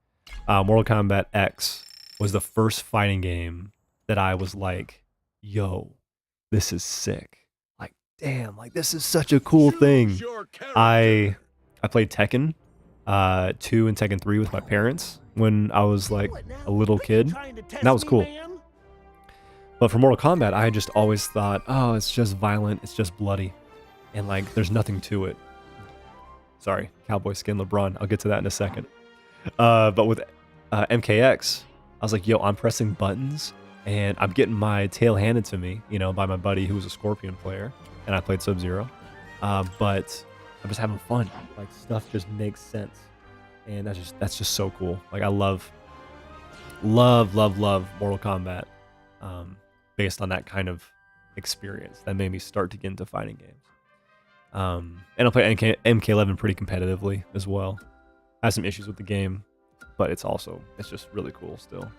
Mortal Kombat X was the first fighting game that I was like, yo, this is sick. Like, damn, like this is such a cool thing. I played Tekken 2 and Tekken 3 with my parents when I was like a little kid, and that was cool. But for Mortal Kombat, I just always thought, oh, it's just violent, it's just bloody, and like there's nothing to it. Sorry, cowboy skin LeBron. I'll get to that in a second. But with MKX, I was like, yo, I'm pressing buttons and I'm getting my tail handed to me, you know, by my buddy who was a Scorpion player, and I played Sub-Zero. But I'm just having fun. Like stuff just makes sense, and that's just so cool. Like I love Mortal Kombat, based on that kind of experience that made me start to get into fighting games. And I'll play MK11 pretty competitively as well. I have some issues with the game, but it's just really cool still.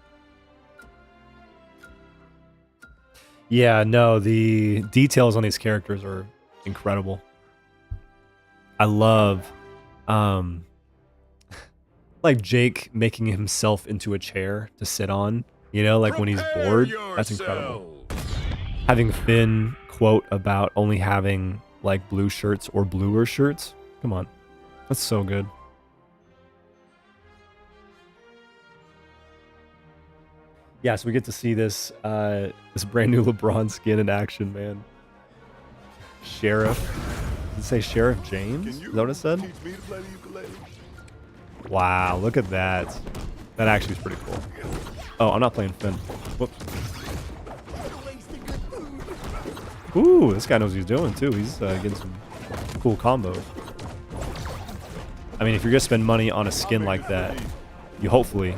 Yeah, no, the details on these characters are incredible. I love like Jake making himself into a chair to sit on, you know, like when he's bored. That's incredible. Having Finn quote about only having like blue shirts or bluer shirts. Come on. That's so good. Yeah, so we get to see this this brand new LeBron skin in action, man. Sheriff. Did it say Sheriff James? Is that what it said? Wow, look at that. That actually is pretty cool. Oh, I'm not playing Finn. Whoops. Ooh, this guy knows what he's doing too. He's getting some cool combos. I mean, if you're gonna spend money on a skin like that, you hopefully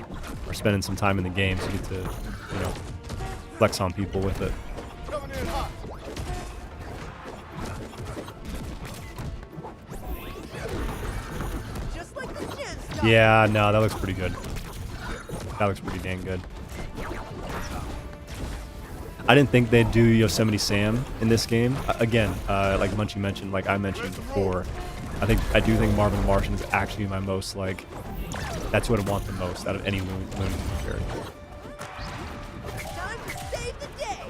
are spending some time in the game so you get to, you know, flex on people with it. Yeah, no, that looks pretty good. That looks pretty dang good. I didn't think they'd do Yosemite Sam in this game. Again, like Munchie mentioned, like I mentioned before, I do think Marvin the Martian is actually my most like That's what I want the most out of any Looney Tunes character. Time to save the day.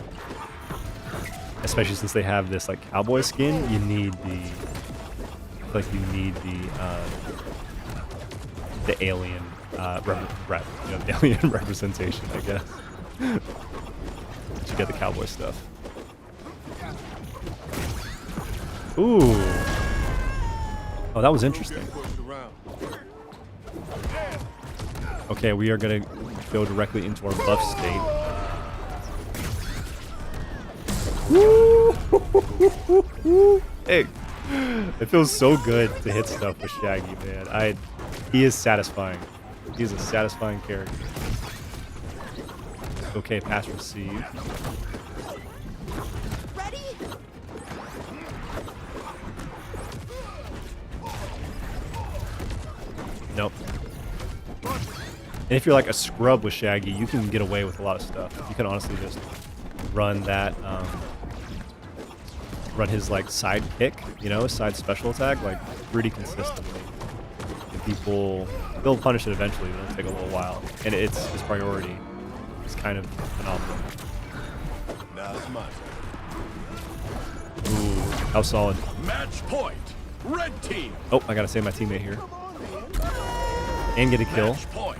Especially since they have this like cowboy skin, you need the the alien the alien representation, I guess. To get the cowboy stuff. Ooh. Oh, that was interesting. Okay, we are gonna go directly into our buff state. Woo! Hey, it feels so good to hit stuff with Shaggy, man. He is satisfying. He's a satisfying character. Okay, pass receive. Ready? Nope. And if you're like a scrub with Shaggy, you can get away with a lot of stuff. You can honestly just run that, run his like side kick, you know, side special attack, like pretty consistently. And they'll punish it eventually, but it'll take a little while. And his priority is kind of phenomenal. Now it's my Ooh, how solid. match point. Red team. Oh, I gotta save my teammate here. And get a kill. Match point.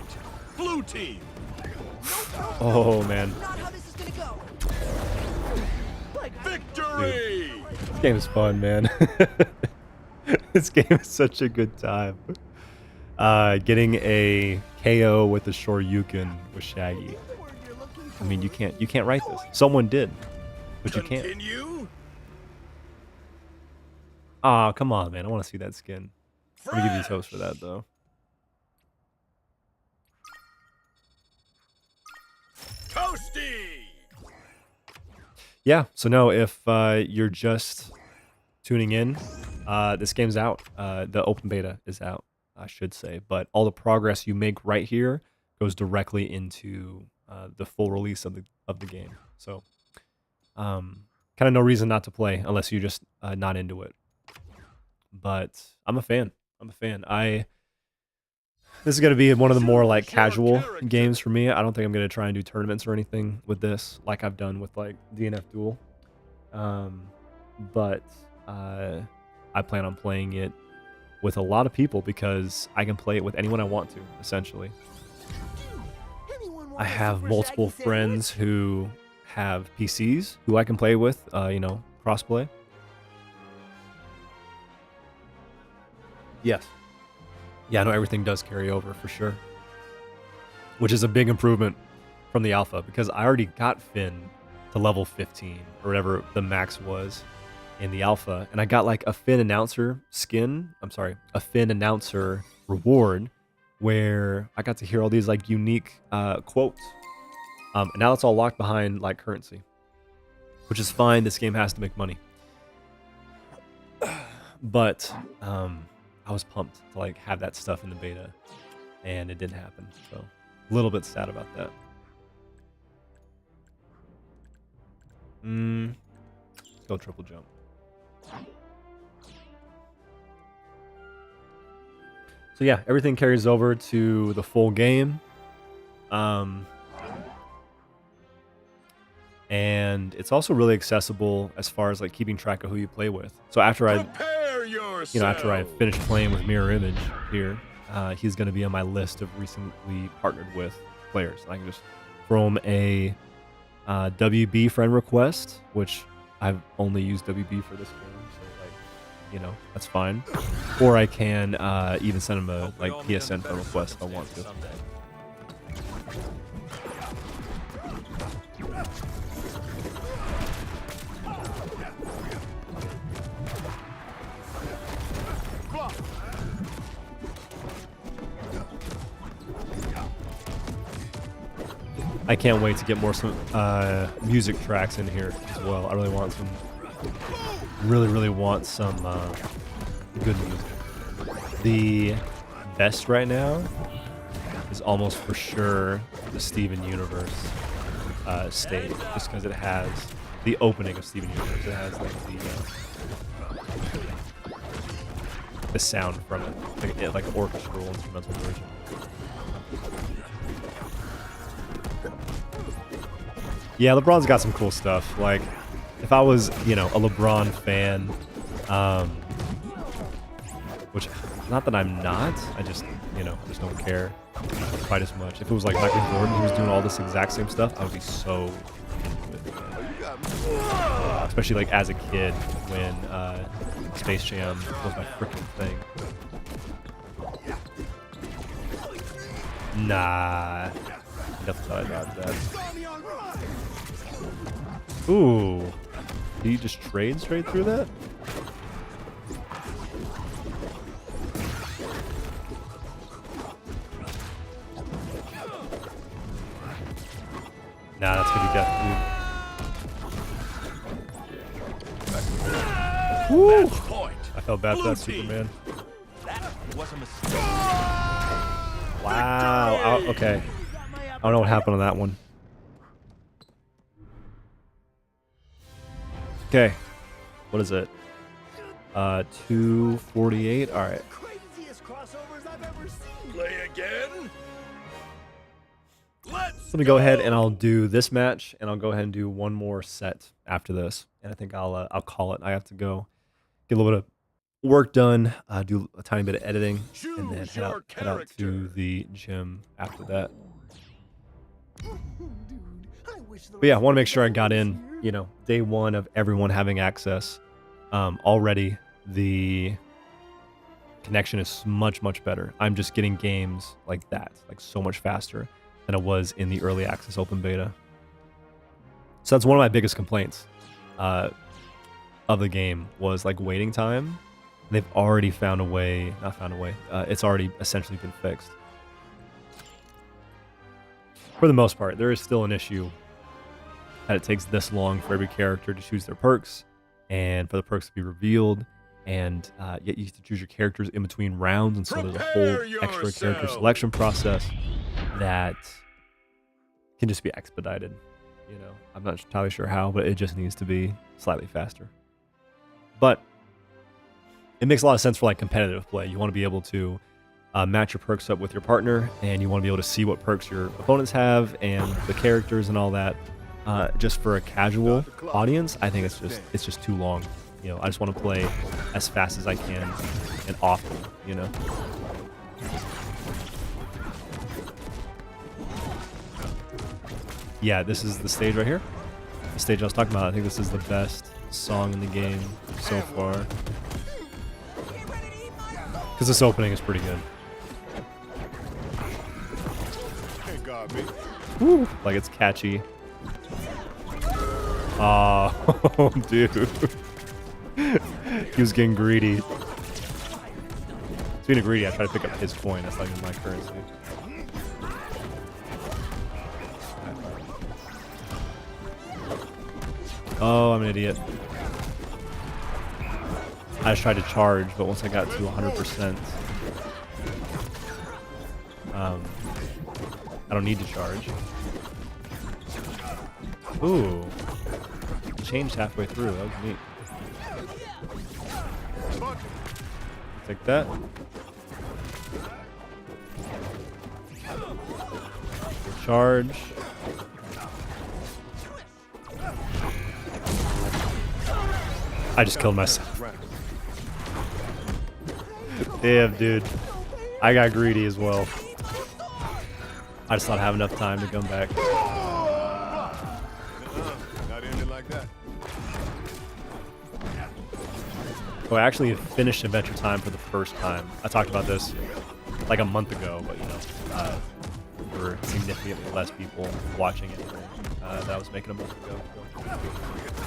Blue team. Oh, man. Not how this is gonna go. Victory. This game is fun, man. This game is such a good time. Getting a KO with the Shoryuken with Shaggy. I mean, you can't write this. Someone did, but you can't. Continue. Aw, come on, man. I want to see that skin. Let me give you toast for that, though. Toasty. Yeah, so no, if you're just tuning in, this game's out. The open beta is out, I should say. But all the progress you make right here goes directly into the full release of the game. So, kind of no reason not to play unless you're just not into it. But I'm a fan. This is going to be one of the more like casual games for me. I don't think I'm going to try and do tournaments or anything with this like I've done with like DNF Duel. But I plan on playing it with a lot of people because I can play it with anyone I want to, essentially. I have multiple friends who have PCs who I can play with, crossplay. Yes. Yeah, I know everything does carry over for sure. Which is a big improvement from the alpha because I already got Finn to level 15 or whatever the max was in the alpha. And I got like a Finn announcer a Finn announcer reward where I got to hear all these like unique quotes. And now it's all locked behind like currency, which is fine. This game has to make money. But I was pumped to like have that stuff in the beta, and it didn't happen. So a little bit sad about that. Let's go triple jump. So yeah, everything carries over to the full game. And it's also really accessible as far as like keeping track of who you play with. So after I finish playing with Mirror Image here, he's going to be on my list of recently partnered with players. I can just throw him a WB friend request, which I've only used WB for this game, so that's fine. Or I can even send him a like PSN friend request if I want to. I can't wait to get more some music tracks in here as well. I really want some, really want some good music. The best right now is almost for sure the Steven Universe stage, just because it has the opening of Steven Universe. It has like the sound from it, like an orchestral instrumental version. Yeah, LeBron's got some cool stuff. Like, if I was, you know, a LeBron fan, which, not that I'm not, I just, you know, just don't care quite as much. If it was like Michael Jordan who was doing all this exact same stuff, I would be so into it. Especially like as a kid when Space Jam was my freaking thing. Nah, definitely thought I dodged that. Ooh, did he just trade straight through that? Nah, that's gonna be death, dude. Woo! I felt bad for that Superman. That was a mistake. Wow. Oh, okay. I don't know what happened on that one. Okay. What is it? 248. All right. Craziest crossovers I've ever seen. Play again. Let's Let me go ahead and I'll do this match, and I'll go ahead and do one more set after this, and I think I'll call it. I have to go get a little bit of work done, do a tiny bit of editing, and then head out to the gym after that. But yeah, I want to make sure I got in, you know, day one of everyone having access. Already the connection is much better. I'm just getting games like that, like so much faster than it was in the early access open beta. So that's one of my biggest complaints of the game, was like waiting time. They've already found a way, it's already essentially been fixed. For the most part, there is still an issue that it takes this long for every character to choose their perks, and for the perks to be revealed, and yet you have to choose your characters in between rounds, and so there's a whole extra character selection process that can just be expedited. You know, I'm not entirely sure how, but it just needs to be slightly faster. But it makes a lot of sense for like competitive play. You want to be able to match your perks up with your partner, and you want to be able to see what perks your opponents have and the characters and all that. Just for a casual audience, I think it's just too long. You know, I just want to play as fast as I can and often, you know. Yeah, this is the stage right here. The stage I was talking about. I think this is the best song in the game so far. Because this opening is pretty good. Woo, like it's catchy. Oh, dude. He was getting greedy. Speaking of greedy, I try to pick up his coin. That's not even my currency. Oh, I'm an idiot. I just tried to charge, but once I got to 100%, I don't need to charge. Ooh. Changed halfway through. That was neat. Take that. Charge. I just killed myself. Damn, dude. I got greedy as well. I just thought I have enough time to come back. Not ending like that. Oh, I actually finished Adventure Time for the first time. I talked about this like a month ago, but you know, there were significantly less people watching it that I was making a month ago.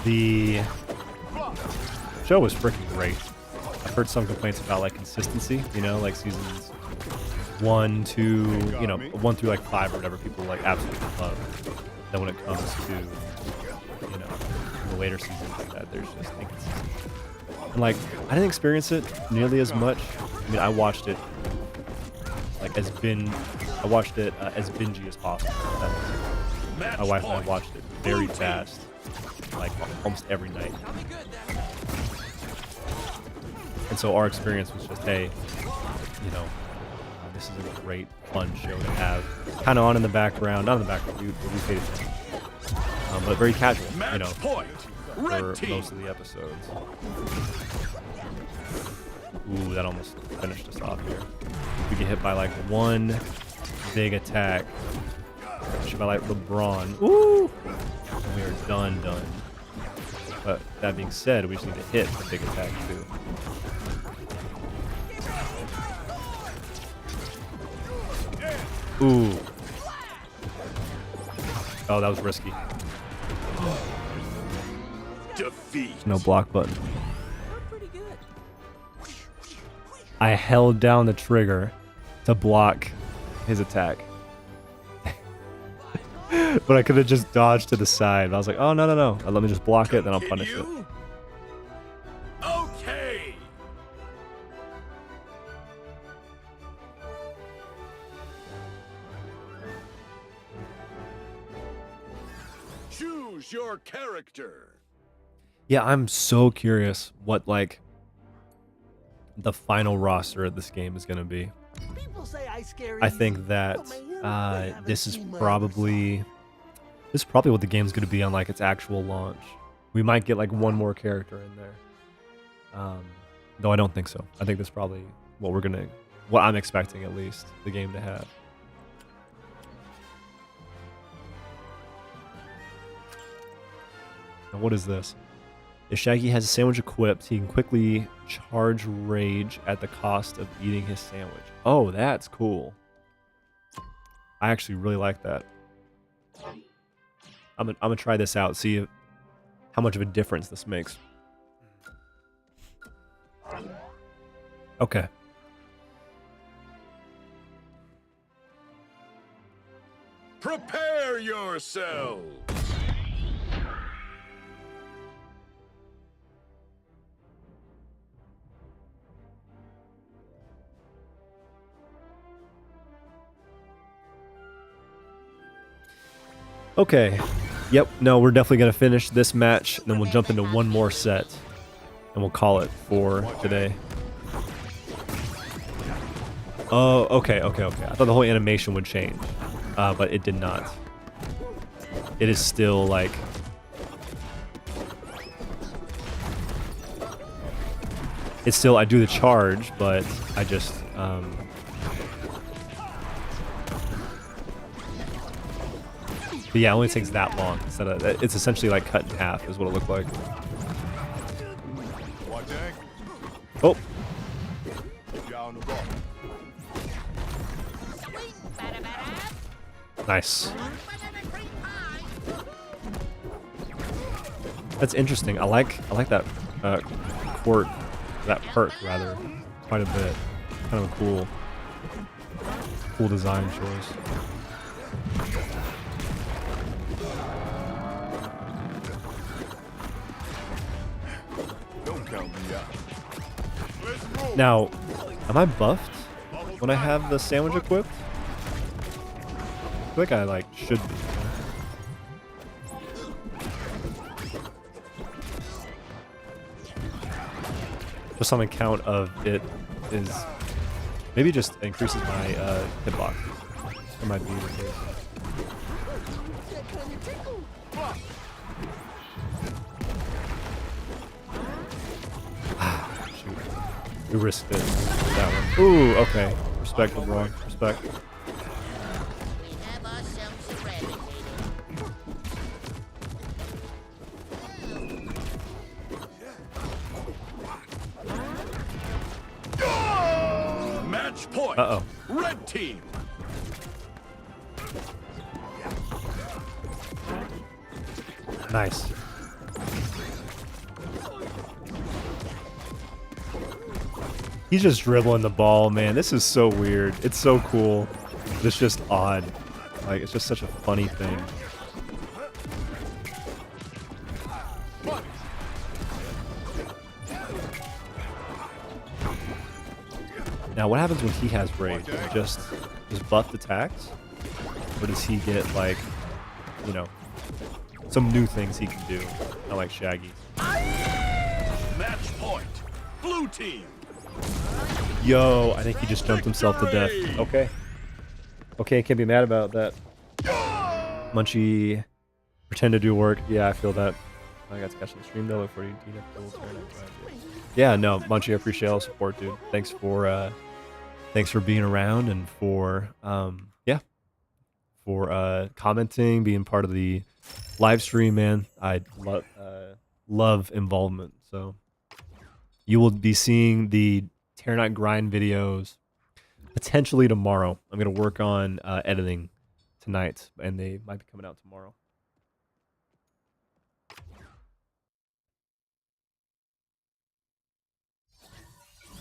The show was freaking great. I've heard some complaints about like consistency, you know, like seasons 1, 2, you know, 1 through like 5 or whatever people like absolutely love. Then when it comes to, you know, the later seasons like that, there's just inconsistency. And like, I didn't experience it nearly as much. I mean, I watched it like as bingy as possible. My wife and I watched it very fast, like almost every night. And so our experience was just, hey, you know, this is a great, fun show to have. Kind of on in the background, not in the background, we paid attention. But very casual, you know, Point. for Red team. most of the episodes. Ooh, that almost finished us off here. We get hit by like one big attack. Should by like LeBron. Ooh! And we are done. But that being said, we just need to hit the big attack too. Ooh. Oh, that was risky. Defeat. No block button. We're pretty good. I held down the trigger to block his attack. But I could have just dodged to the side. I was like, oh, no. Let me just block it, then I'll punish it. Continue? Okay. Choose your character. Yeah, I'm so curious what, like, the final roster of this game is going to be. People say I scare I easy, think that but man, I haven't this is seen my probably what the game's going to be on, like, its actual launch. We might get, like, one more character in there. Though I don't think so. I think that's probably what I'm expecting, at least, the game to have. Now, what is this? If Shaggy has a sandwich equipped, he can quickly charge rage at the cost of eating his sandwich. Oh, that's cool. I actually really like that. I'm gonna try this out, see how much of a difference this makes. Okay. Prepare yourselves. Okay. Yep. No, we're definitely going to finish this match, and then we'll jump into one more set, and we'll call it for today. Oh, okay. I thought the whole animation would change, but it did not. It is still like... It's still, I do the charge, but I just... But yeah, it only takes that long. Instead of, it's essentially like cut in half is what it looked like. Oh. Nice. That's interesting. I like that perk rather quite a bit. Kind of a cool design choice. Now, am I buffed when I have the sandwich equipped? I feel like I should be. Just on account of it is maybe just increases my hitbox. That might be the case. We risked it. That one. Ooh, okay. Respect, LeBron. Respect. Match point. Uh-oh. Red team. Nice. He's just dribbling the ball, man. This is so weird. It's so cool. But it's just odd. Like, it's just such a funny thing. Now, what happens when he has rage? Just buffed attacks? Or does he get, like, you know, some new things he can do? Not like Shaggy. Match point. Blue team. Yo, I think he just jumped himself to death. Okay. Okay, can't be mad about that. Munchie, pretend to do work. Yeah, I feel that. I got to catch the stream though before you do that. Yeah, no, Munchie, I appreciate all the support, dude. Thanks for being around and for commenting, being part of the live stream, man. I love involvement. So you will be seeing the Terranite grind videos potentially tomorrow. I'm gonna work on editing tonight, and they might be coming out tomorrow.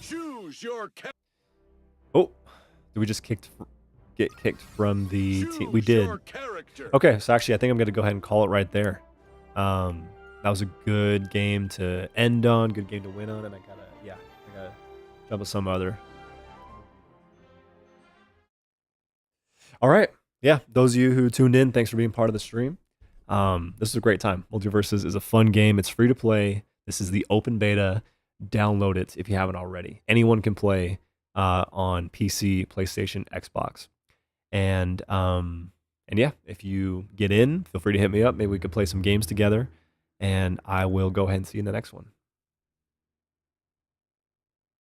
Choose your Oh, did we just get kicked from the team? We choose did. your character. Okay, so actually, I think I'm gonna go ahead and call it right there. That was a good game to end on, good game to win on, and I gotta jump with some other. All right, yeah, those of you who tuned in, thanks for being part of the stream. This is a great time. MultiVersus is a fun game. It's free to play. This is the open beta. Download it if you haven't already. Anyone can play on PC, PlayStation, Xbox, and yeah, if you get in, feel free to hit me up. Maybe we could play some games together, and I will go ahead and see you in the next one.